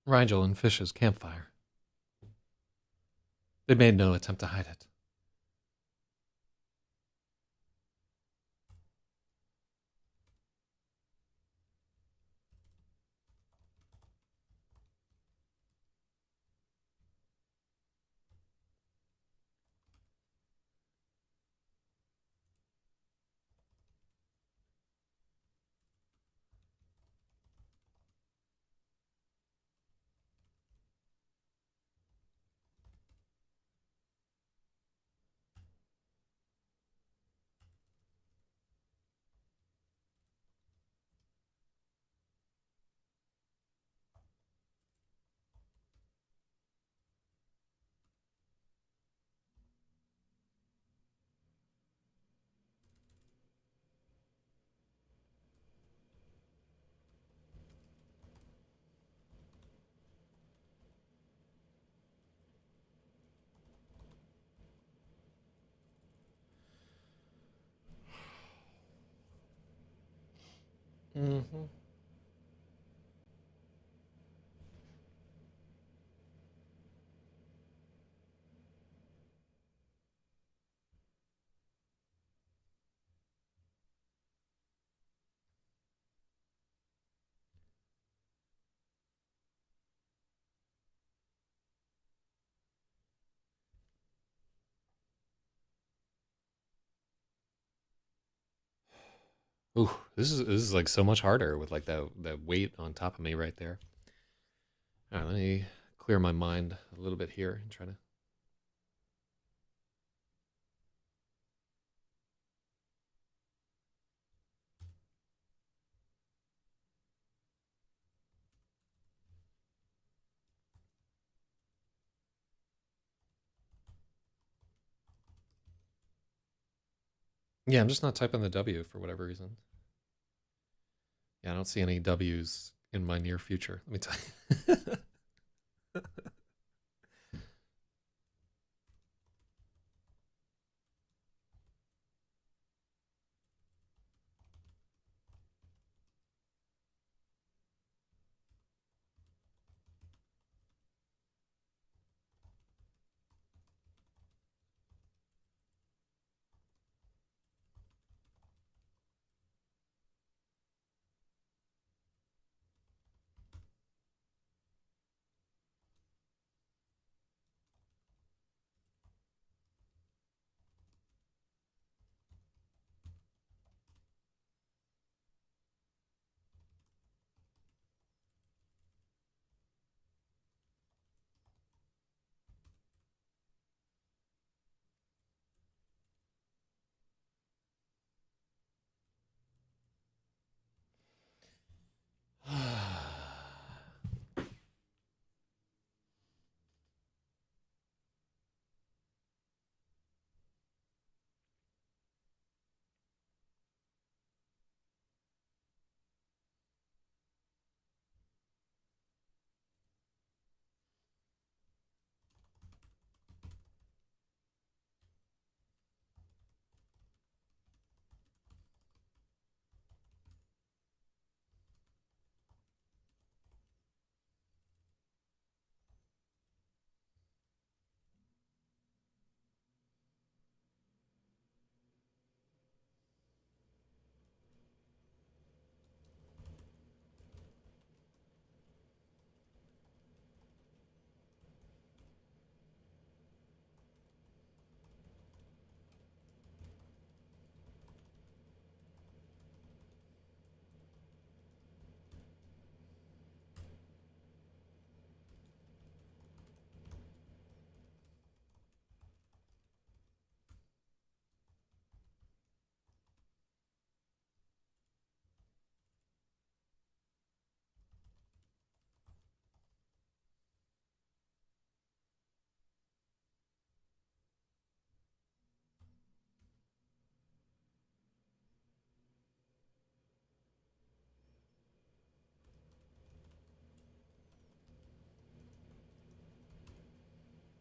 Rigel and Fish's campfire. They made no attempt to hide it. Mm-hmm. Ooh, this is like so much harder with like that weight on top of me right there. All right, let me clear my mind a little bit here and try to. Yeah, I'm just not typing the W for whatever reason. Yeah, I don't see any W's in my near future. Let me tell you.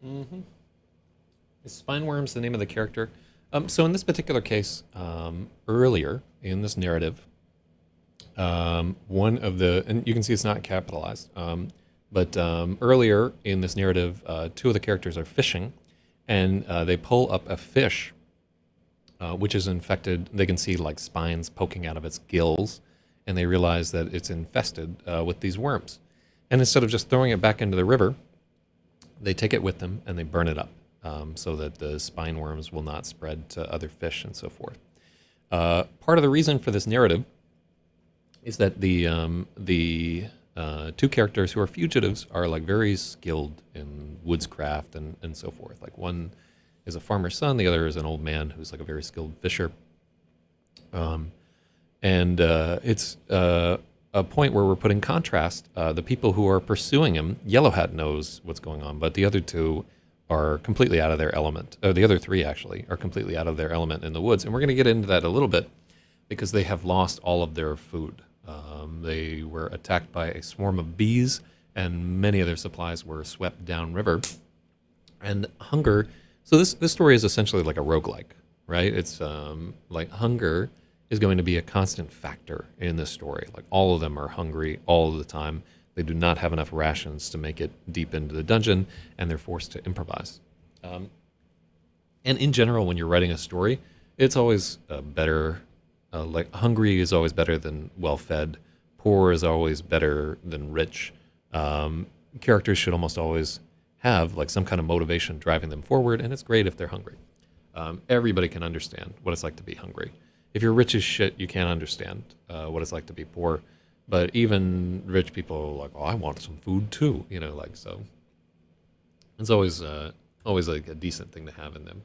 Mm-hmm. Is Spineworms the name of the character? So in this particular case, earlier in this narrative, one of the, and you can see it's not capitalized, but earlier in this narrative, two of the characters are fishing, and they pull up a fish, which is infected. They can see like spines poking out of its gills, and they realize that it's infested with these worms. And instead of just throwing it back into the river, they take it with them and they burn it up, so that the spine worms will not spread to other fish and so forth. Part of the reason for this narrative is that the two characters who are fugitives are like very skilled in woodscraft and so forth. Like one is a farmer's son, the other is an old man who's like a very skilled fisher. And it's a point where we're putting contrast. The people who are pursuing him, Yellowhat knows what's going on, but the other two are completely out of their element. The other three actually are completely out of their element in the woods, and we're going to get into that a little bit because they have lost all of their food. They were attacked by a swarm of bees, and many of their supplies were swept downriver. And hunger. So this story is essentially like a roguelike, right? It's like hunger is going to be a constant factor in this story. Like all of them are hungry all of the time. They do not have enough rations to make it deep into the dungeon, and they're forced to improvise. And in general, when you're writing a story, it's always better. Like hungry is always better than well-fed. Poor is always better than rich. Characters should almost always have like some kind of motivation driving them forward, and it's great if they're hungry. Everybody can understand what it's like to be hungry. If you're rich as shit, you can't understand what it's like to be poor. But even rich people are like, oh, I want some food too, you know, like so. It's always like a decent thing to have in them.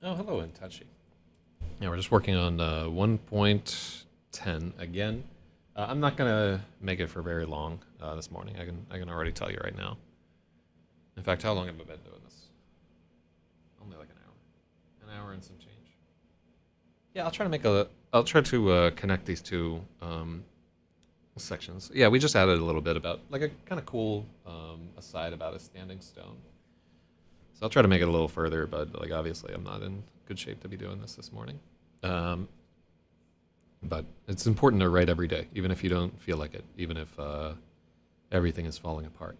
Oh, hello, Intachi. Yeah, we're just working on 1.10 again. I'm not gonna make it for very long this morning. I can already tell you right now. In fact, how long have I been doing this? Only like an hour and some change. Yeah, I'll try to connect these two sections. Yeah, we just added a little bit about like a kind of cool aside about a standing stone. So I'll try to make it a little further, but like obviously I'm not in good shape to be doing this morning. Um, but it's important to write every day, even if you don't feel like it, even if everything is falling apart.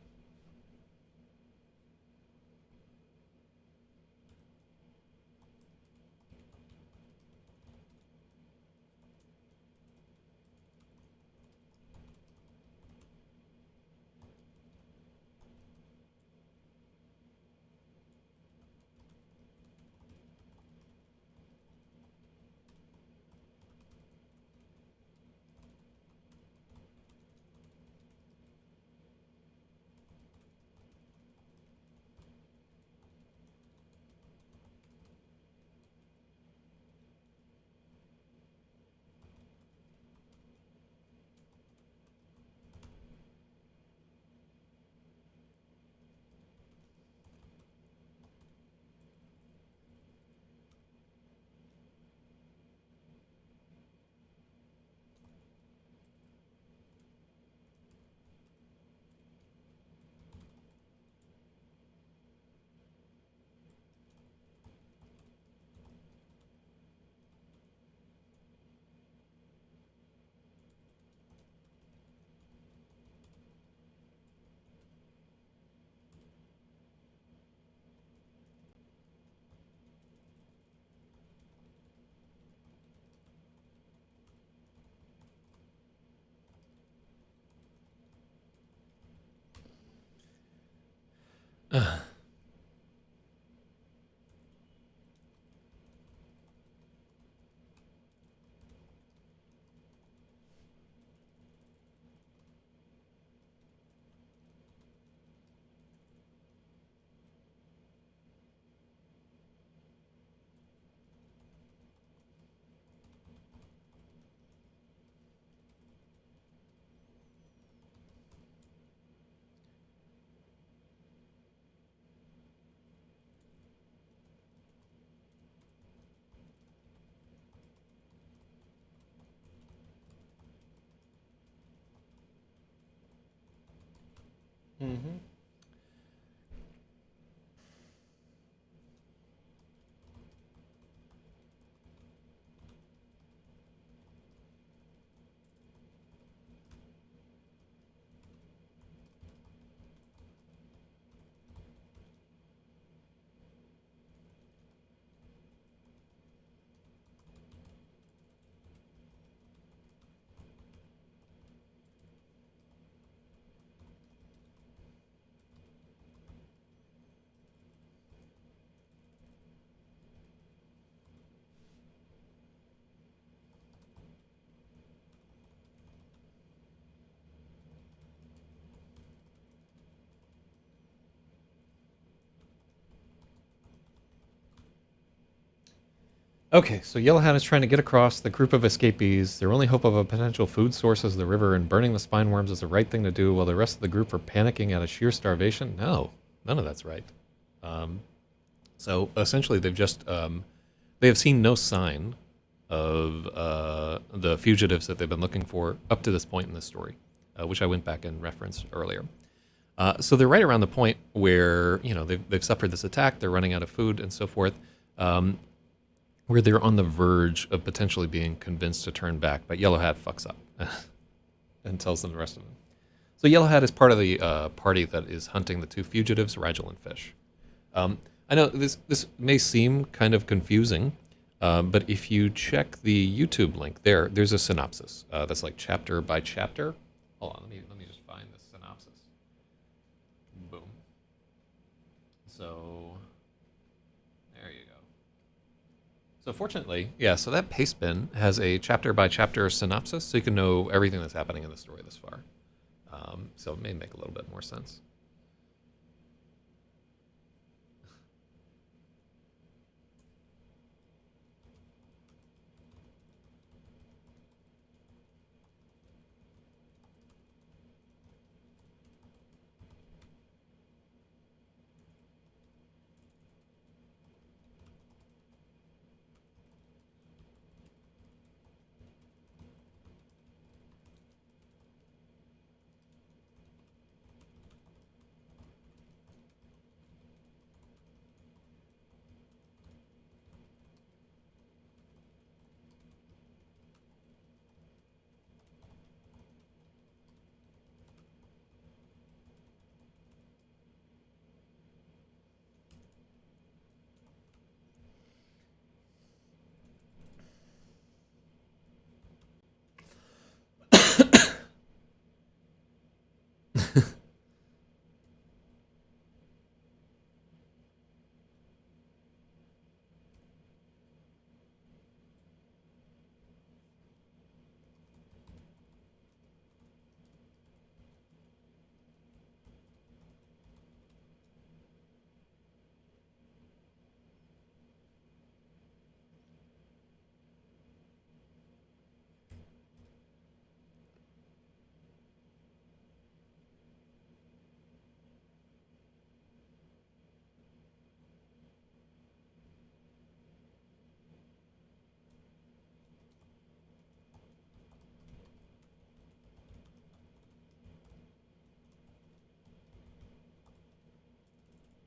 Mm-hmm. Okay, so Yellow Hat is trying to get across the group of escapees. Their only hope of a potential food source is the river, and burning the spine worms is the right thing to do, while the rest of the group are panicking out of sheer starvation. No, none of that's right. Um, so essentially, they have seen no sign of the fugitives that they've been looking for up to this point in the story, which I went back and referenced earlier. So they're right around the point where they've suffered this attack, they're running out of food and so forth, where they're on the verge of potentially being convinced to turn back. But Yellow Hat fucks up and tells them the rest of them. So Yellow Hat is part of the party that is hunting the two fugitives, Rigel and Fish. I know this may seem kind of confusing, but if you check the YouTube link there's a synopsis that's like chapter by chapter. Hold on, let me just find the synopsis. Boom. So there you go. So fortunately, yeah. So that paste bin has a chapter by chapter synopsis, so you can know everything that's happening in the story this far. So it may make a little bit more sense.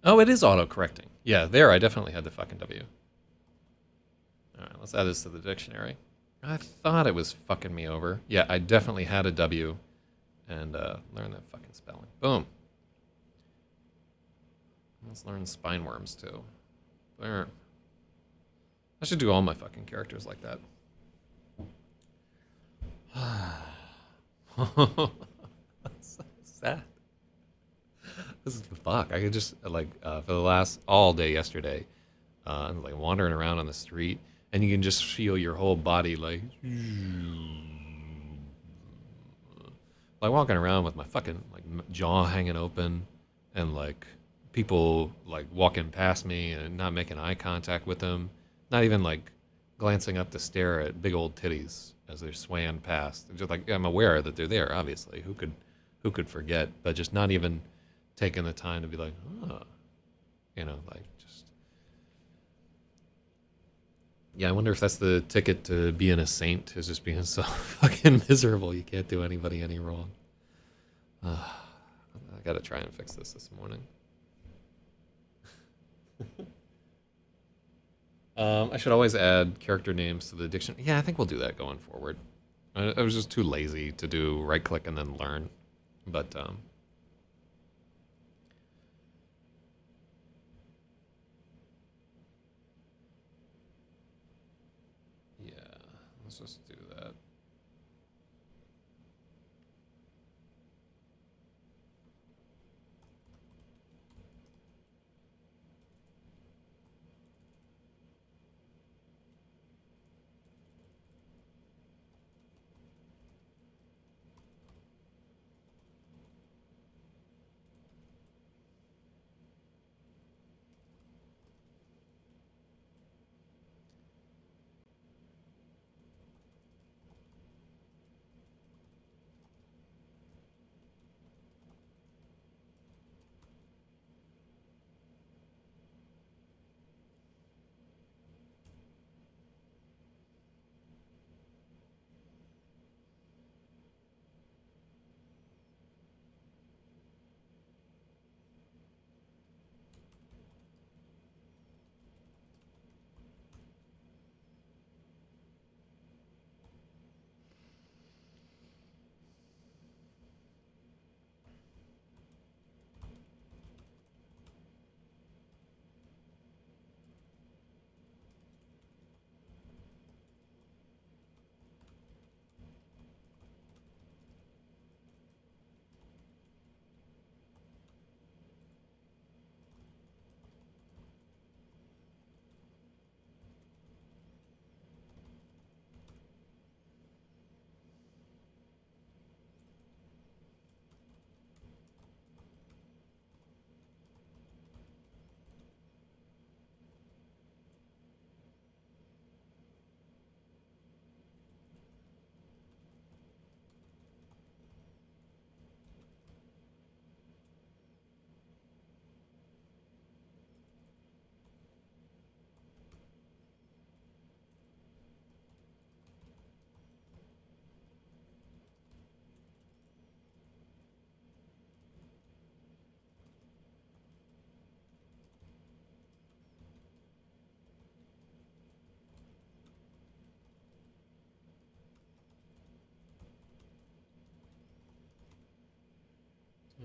Oh, it is auto-correcting. Yeah, there I definitely had the fucking W. All right, let's add this to the dictionary. I thought it was fucking me over. Yeah, I definitely had a W and learn that fucking spelling. Boom. Let's learn spine worms too. There. I should do all my fucking characters like that. That's so sad. This is the fuck. I could just like for the last all day yesterday, like wandering around on the street, and you can just feel your whole body like walking around with my fucking like jaw hanging open, and like people like walking past me and not making eye contact with them, not even like glancing up to stare at big old titties as they're swaying past. Just like I'm aware that they're there, obviously. Who could forget? But just not even taking the time to be like, oh, like just. Yeah, I wonder if that's the ticket to being a saint, is just being so fucking miserable you can't do anybody any wrong. I gotta try and fix this morning. I should always add character names to the dictionary. Yeah, I think we'll do that going forward. I was just too lazy to do right click and then learn. But yeah, let's just do that.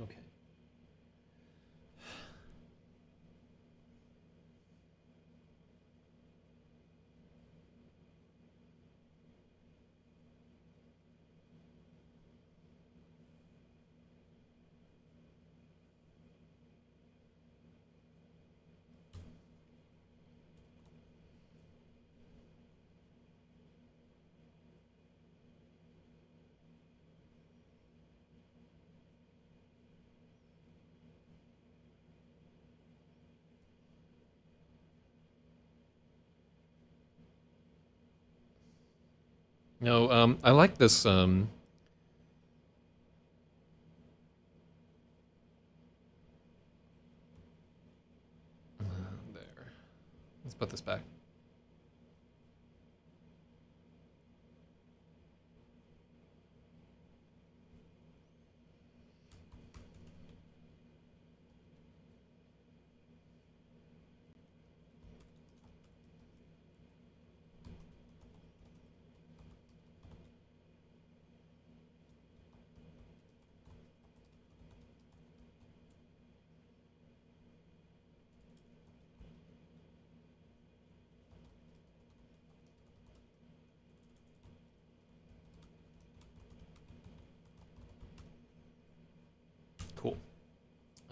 Okay. No, I like this. There. Let's put this back.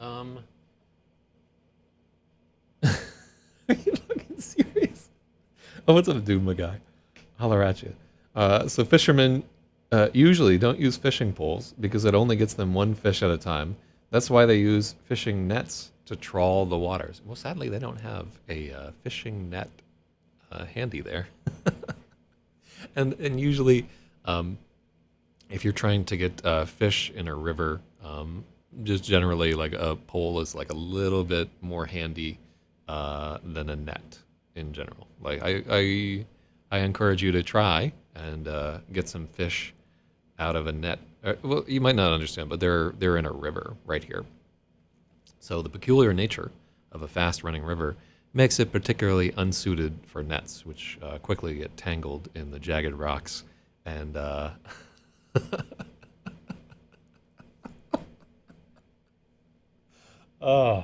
Are you fucking serious? Oh, what's up, dude, my guy? Holler at you. So fishermen usually don't use fishing poles because it only gets them one fish at a time. That's why they use fishing nets to trawl the waters. Well, sadly, they don't have a fishing net handy there. And usually, um, if you're trying to get fish in a river, just generally like a pole is like a little bit more handy than a net in general. Like I encourage you to try and get some fish out of a net. Well, you might not understand, but they're in a river right here. So the peculiar nature of a fast-running river makes it particularly unsuited for nets, which quickly get tangled in the jagged rocks and oh.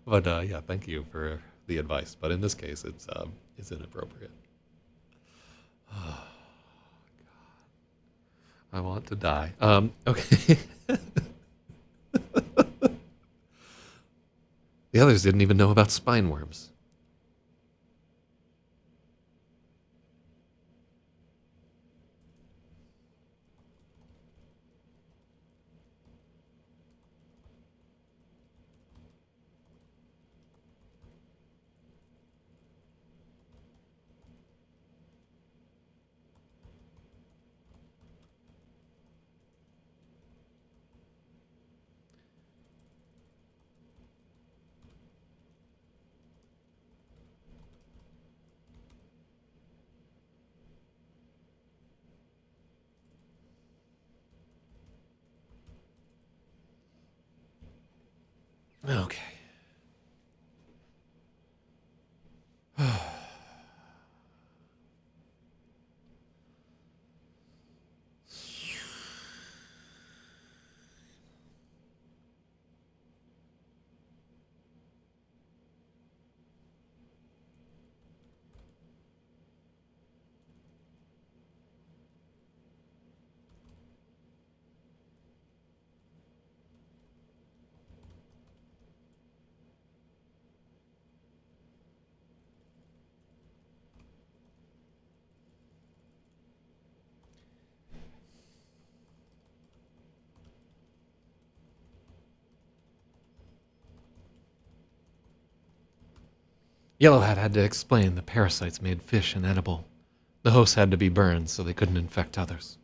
But yeah, thank you for the advice. But in this case, it's inappropriate. I want to die. Okay. The others didn't even know about spine worms. Okay. Yellowhat had to explain the parasites made fish inedible. The hosts had to be burned so they couldn't infect others.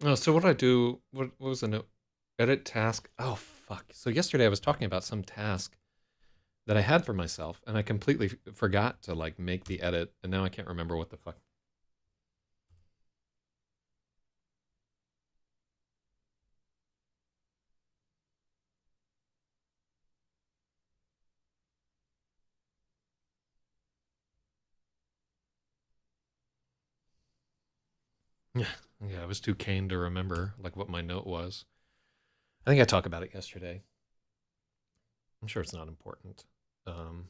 Oh, so what did I do? What was the note? Edit task. Oh, fuck. So yesterday I was talking about some task that I had for myself, and I completely forgot to like make the edit, and now I can't remember what the fuck. Yeah, yeah, I was too cane to remember like what my note was. I think I talked about it yesterday. I'm sure it's not important. Um,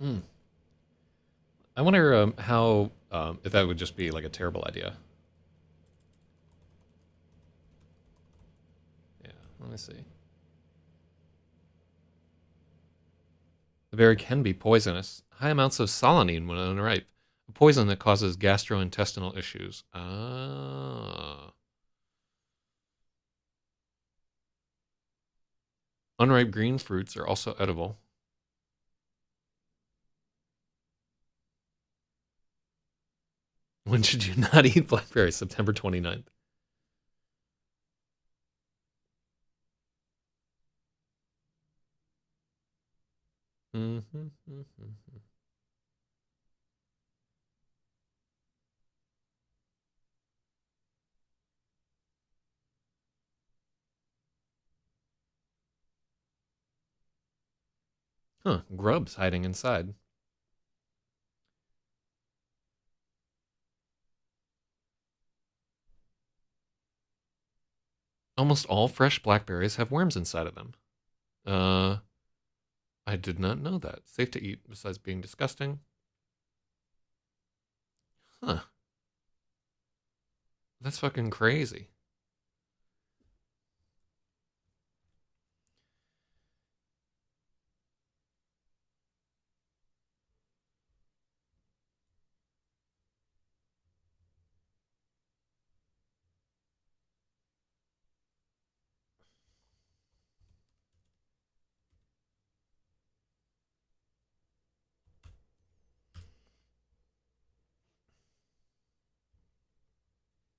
hmm. I wonder how if that would just be like a terrible idea. Yeah, let me see. The berry can be poisonous. High amounts of solanine when unripe. A poison that causes gastrointestinal issues. Ah. Unripe green fruits are also edible. When should you not eat blackberries? September 29th. Mm-hmm, mm-hmm. Huh, grubs hiding inside. Almost all fresh blackberries have worms inside of them. Uh, I did not know that. Safe to eat besides being disgusting. Huh. That's fucking crazy.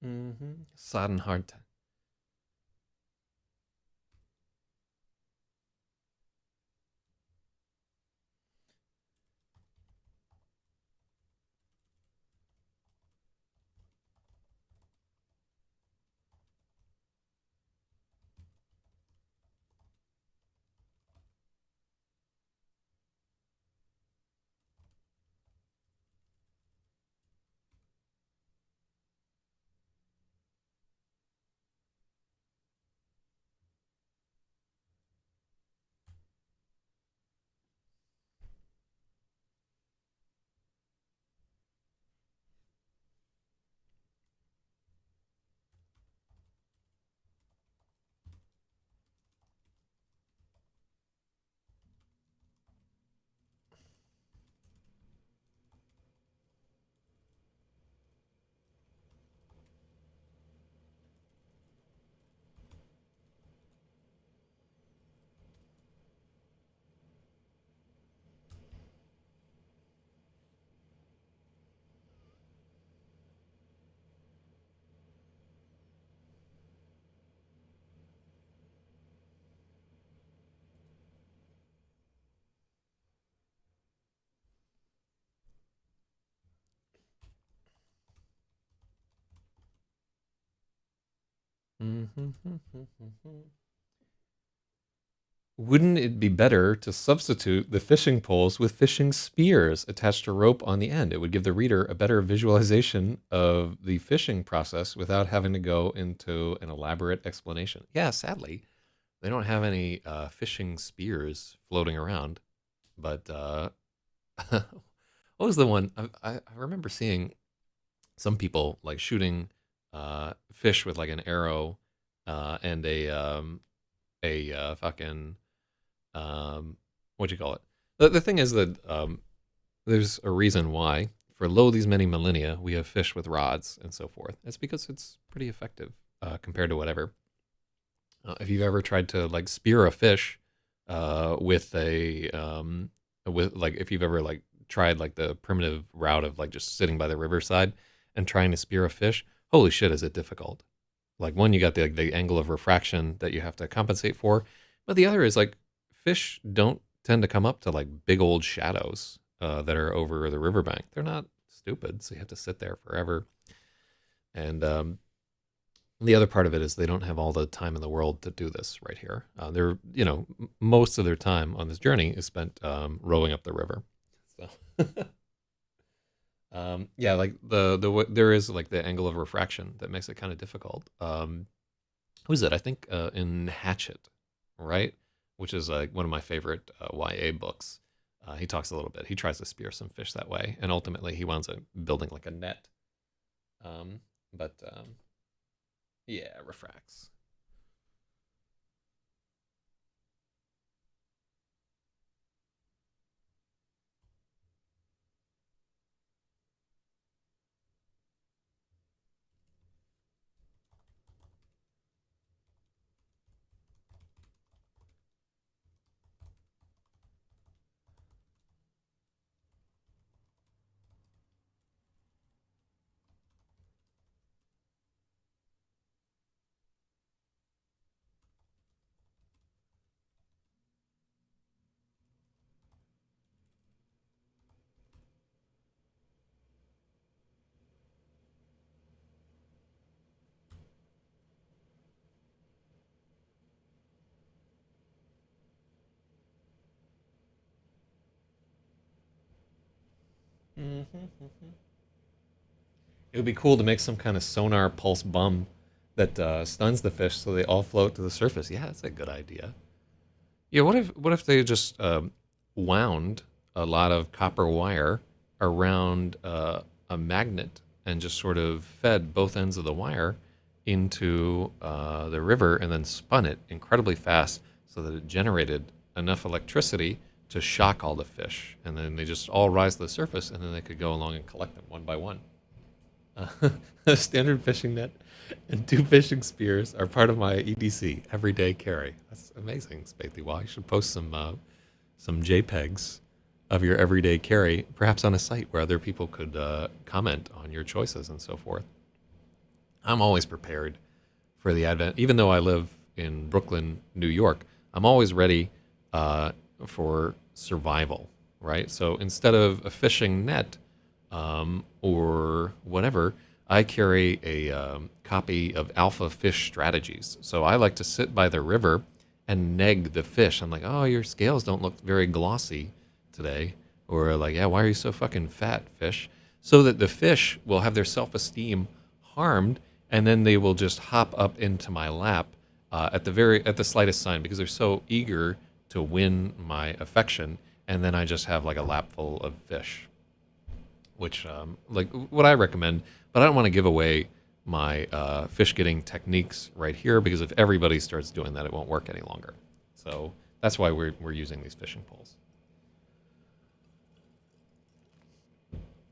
Mm-hmm. Sodden hard time. Mm-hmm. Wouldn't it be better to substitute the fishing poles with fishing spears attached to rope on the end? It would give the reader a better visualization of the fishing process without having to go into an elaborate explanation. Yeah, sadly, they don't have any fishing spears floating around. But what was the one? I remember seeing some people like shooting fish with like an arrow and a fucking what do you call it? The thing is that there's a reason why for lo these many millennia we have fish with rods and so forth. It's because it's pretty effective compared to whatever. If you've ever tried to like spear a fish with a with like if you've ever like tried like the primitive route of like just sitting by the riverside and trying to spear a fish, holy shit, is it difficult? Like one, you got the angle of refraction that you have to compensate for, but the other is like fish don't tend to come up to like big old shadows that are over the riverbank. They're not stupid, so you have to sit there forever. And the other part of it is they don't have all the time in the world to do this right here. They're, most of their time on this journey is spent rowing up the river. So, yeah, like there is like the angle of refraction that makes it kind of difficult. Who is it? I think in Hatchet, right? Which is like one of my favorite YA books. He talks a little bit. He tries to spear some fish that way, and ultimately he winds up building like a net. But yeah, refracts. Mm-hmm. It would be cool to make some kind of sonar pulse bum that stuns the fish so they all float to the surface. Yeah, that's a good idea. Yeah, what if they just wound a lot of copper wire around a magnet and just sort of fed both ends of the wire into the river and then spun it incredibly fast so that it generated enough electricity to shock all the fish, and then they just all rise to the surface, and then they could go along and collect them one by one. A standard fishing net and 2 fishing spears are part of my EDC everyday carry. That's amazing, Spathy. Well, you should post some JPEGs of your everyday carry, perhaps on a site where other people could comment on your choices and so forth. I'm always prepared for the advent, even though I live in Brooklyn, New York. I'm always ready for survival, right? So instead of a fishing net or whatever, I carry a copy of Alpha Fish Strategies. So I like to sit by the river and neg the fish. I'm like, oh, your scales don't look very glossy today. Or like, yeah, why are you so fucking fat, fish? So that the fish will have their self-esteem harmed, and then they will just hop up into my lap at the slightest sign, because they're so eager to win my affection. And then I just have like a lap full of fish, which like what I recommend. But I don't want to give away my fish getting techniques right here, because if everybody starts doing that, it won't work any longer. So that's why we're using these fishing poles.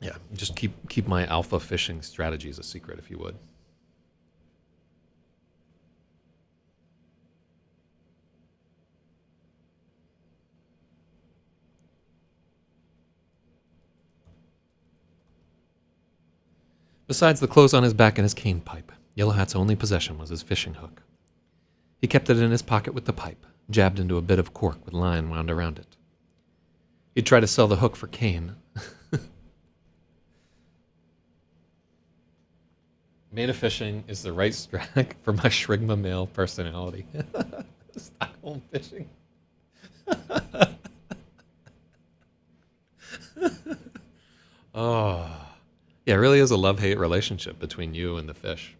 Yeah, just keep my alpha fishing strategies a secret, if you would. Besides the clothes on his back and his cane pipe, Yellow Hat's only possession was his fishing hook. He kept it in his pocket with the pipe, jabbed into a bit of cork with line wound around it. He'd try to sell the hook for cane. Made of fishing is the right strack for my Shrigma male personality. Stockholm fishing. Oh. Yeah, it really is a love-hate relationship between you and the fish.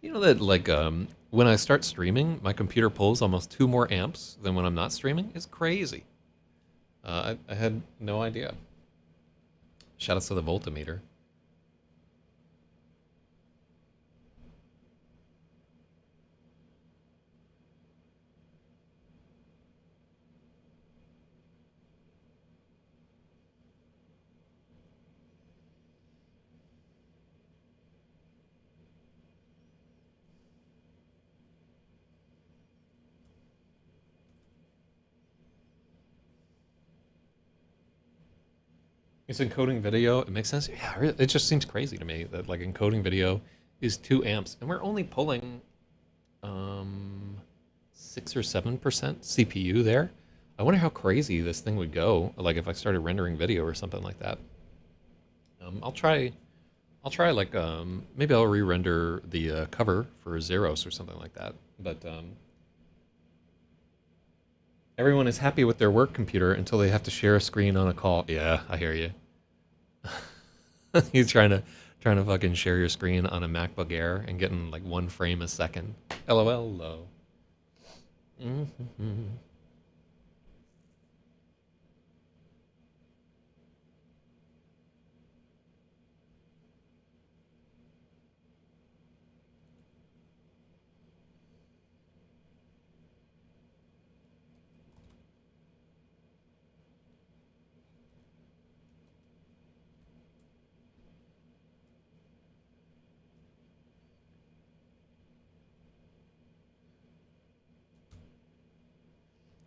You know that, like, when I start streaming, my computer pulls almost 2 more amps than when I'm not streaming? It's crazy. I had no idea. Shout out to the voltmeter. Is encoding video? It makes sense. Yeah, it just seems crazy to me that like encoding video is 2 amps, and we're only pulling 6 or 7% CPU there. I wonder how crazy this thing would go. Like if I started rendering video or something like that. I'll try. Like maybe I'll re-render the cover for Zeros or something like that. But everyone is happy with their work computer until they have to share a screen on a call. Yeah, I hear you. He's trying to fucking share your screen on a MacBook Air and getting like 1 frame a second. LOL, low. Mm-hmm.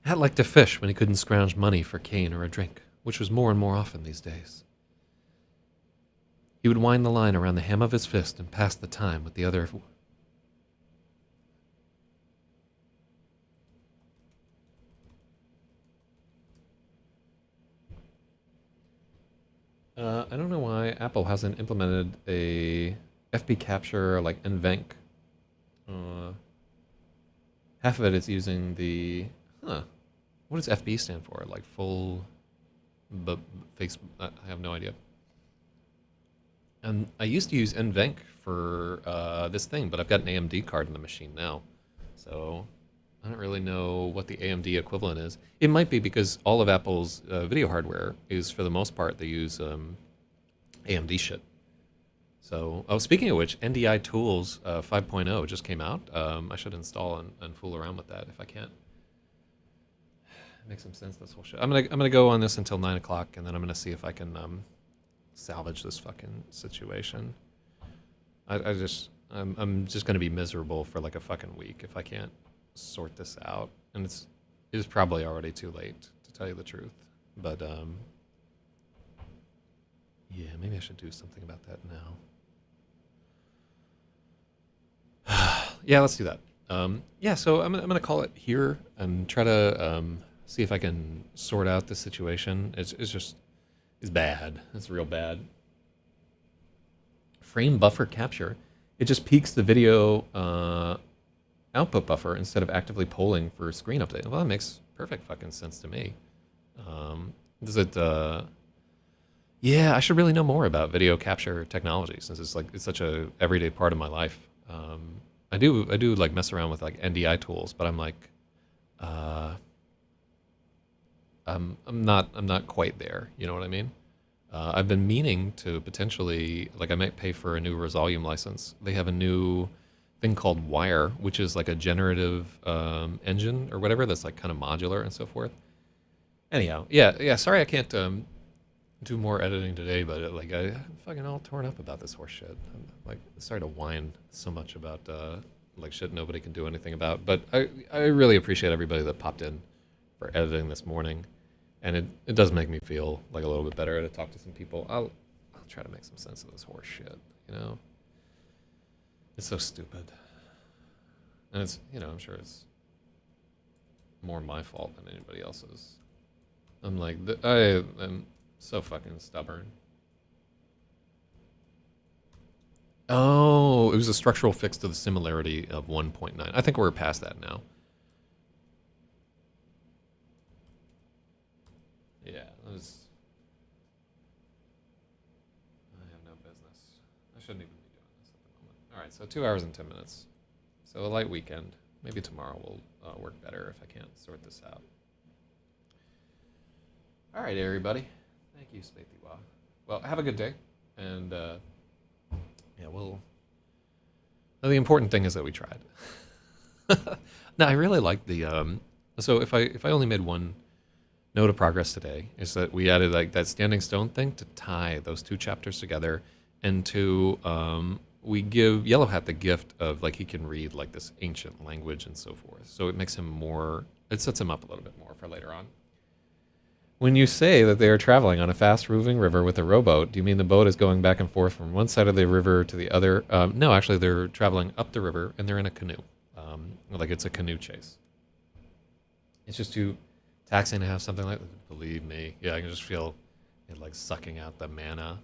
Hat liked to fish when he couldn't scrounge money for cane or a drink, which was more and more often these days. He would wind the line around the hem of his fist and pass the time with the other. I don't know why Apple hasn't implemented a FP capture like NVENC. Half of it is using the. Huh. What does FB stand for? Like full, but face. I have no idea. And I used to use NVENC for this thing, but I've got an AMD card in the machine now, so I don't really know what the AMD equivalent is. It might be because all of Apple's video hardware is, for the most part, they use AMD shit. So, oh, speaking of which, NDI Tools 5.0 just came out. I should install and fool around with that if I can't. Make some sense, this whole shit. I'm gonna go on this until 9 o'clock, and then I'm gonna see if I can salvage this fucking situation. I'm just gonna be miserable for like a fucking week if I can't sort this out, and it is probably already too late to tell you the truth. But yeah, maybe I should do something about that now. Yeah, let's do that. Yeah, so I'm gonna call it here and try to see if I can sort out the situation. It's bad. It's real bad. Frame buffer capture. It just peaks the video output buffer instead of actively polling for screen update. Well, that makes perfect fucking sense to me. Does it? Yeah, I should really know more about video capture technology since it's such a everyday part of my life. I do like mess around with like NDI tools, but I'm like, I'm not quite there. You know what I mean? I've been meaning to potentially, like, I might pay for a new Resolume license. They have a new thing called Wire, which is like a generative engine or whatever that's like kind of modular and so forth. Anyhow, yeah. Sorry I can't do more editing today, but I'm fucking all torn up about this horse shit. I'm like sorry to whine so much about like shit nobody can do anything about. But I really appreciate everybody that popped in for editing this morning. And it does make me feel like a little bit better to talk to some people. I'll try to make some sense of this horse shit, you know? It's so stupid. And it's, I'm sure it's more my fault than anybody else's. I'm like, I am so fucking stubborn. Oh, it was a structural fix to the similarity of 1.9. I think we're past that now. Yeah, I have no business. I shouldn't even be doing this at the moment. All right, so 2 hours and 10 minutes. So a light weekend. Maybe tomorrow will work better if I can't sort this out. All right, everybody. Thank you, Spathiwa. Well, have a good day. And, yeah, well, the important thing is that we tried. Now, I really like the, so if I only made one note of progress today, is that we added like that standing stone thing to tie those two chapters together, and to we give Yellow Hat the gift of like he can read like this ancient language and so forth. So it makes him more, it sets him up a little bit more for later on. When you say that they are traveling on a fast-moving river with a rowboat, do you mean the boat is going back and forth from one side of the river to the other? No, actually, they're traveling up the river and they're in a canoe. Like it's a canoe chase. It's just too taxing to have something like that. Believe me. Yeah, I can just feel it like sucking out the mana.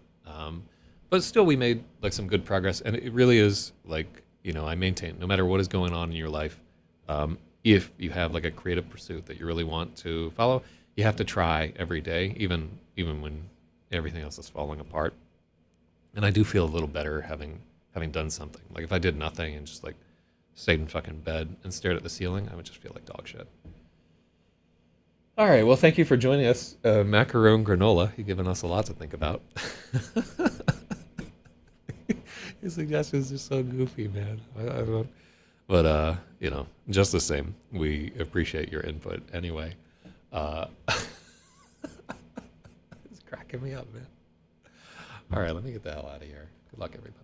But still, we made like some good progress. And it really is like, I maintain, no matter what is going on in your life, if you have like a creative pursuit that you really want to follow, you have to try every day, even when everything else is falling apart. And I do feel a little better having done something. Like if I did nothing and just like stayed in fucking bed and stared at the ceiling, I would just feel like dog shit. All right, well, thank you for joining us, Macaron Granola. You've given us a lot to think about. Your suggestions are so goofy, man. I don't, but just the same, we appreciate your input anyway. It's cracking me up, man. All right, let me get the hell out of here. Good luck, everybody.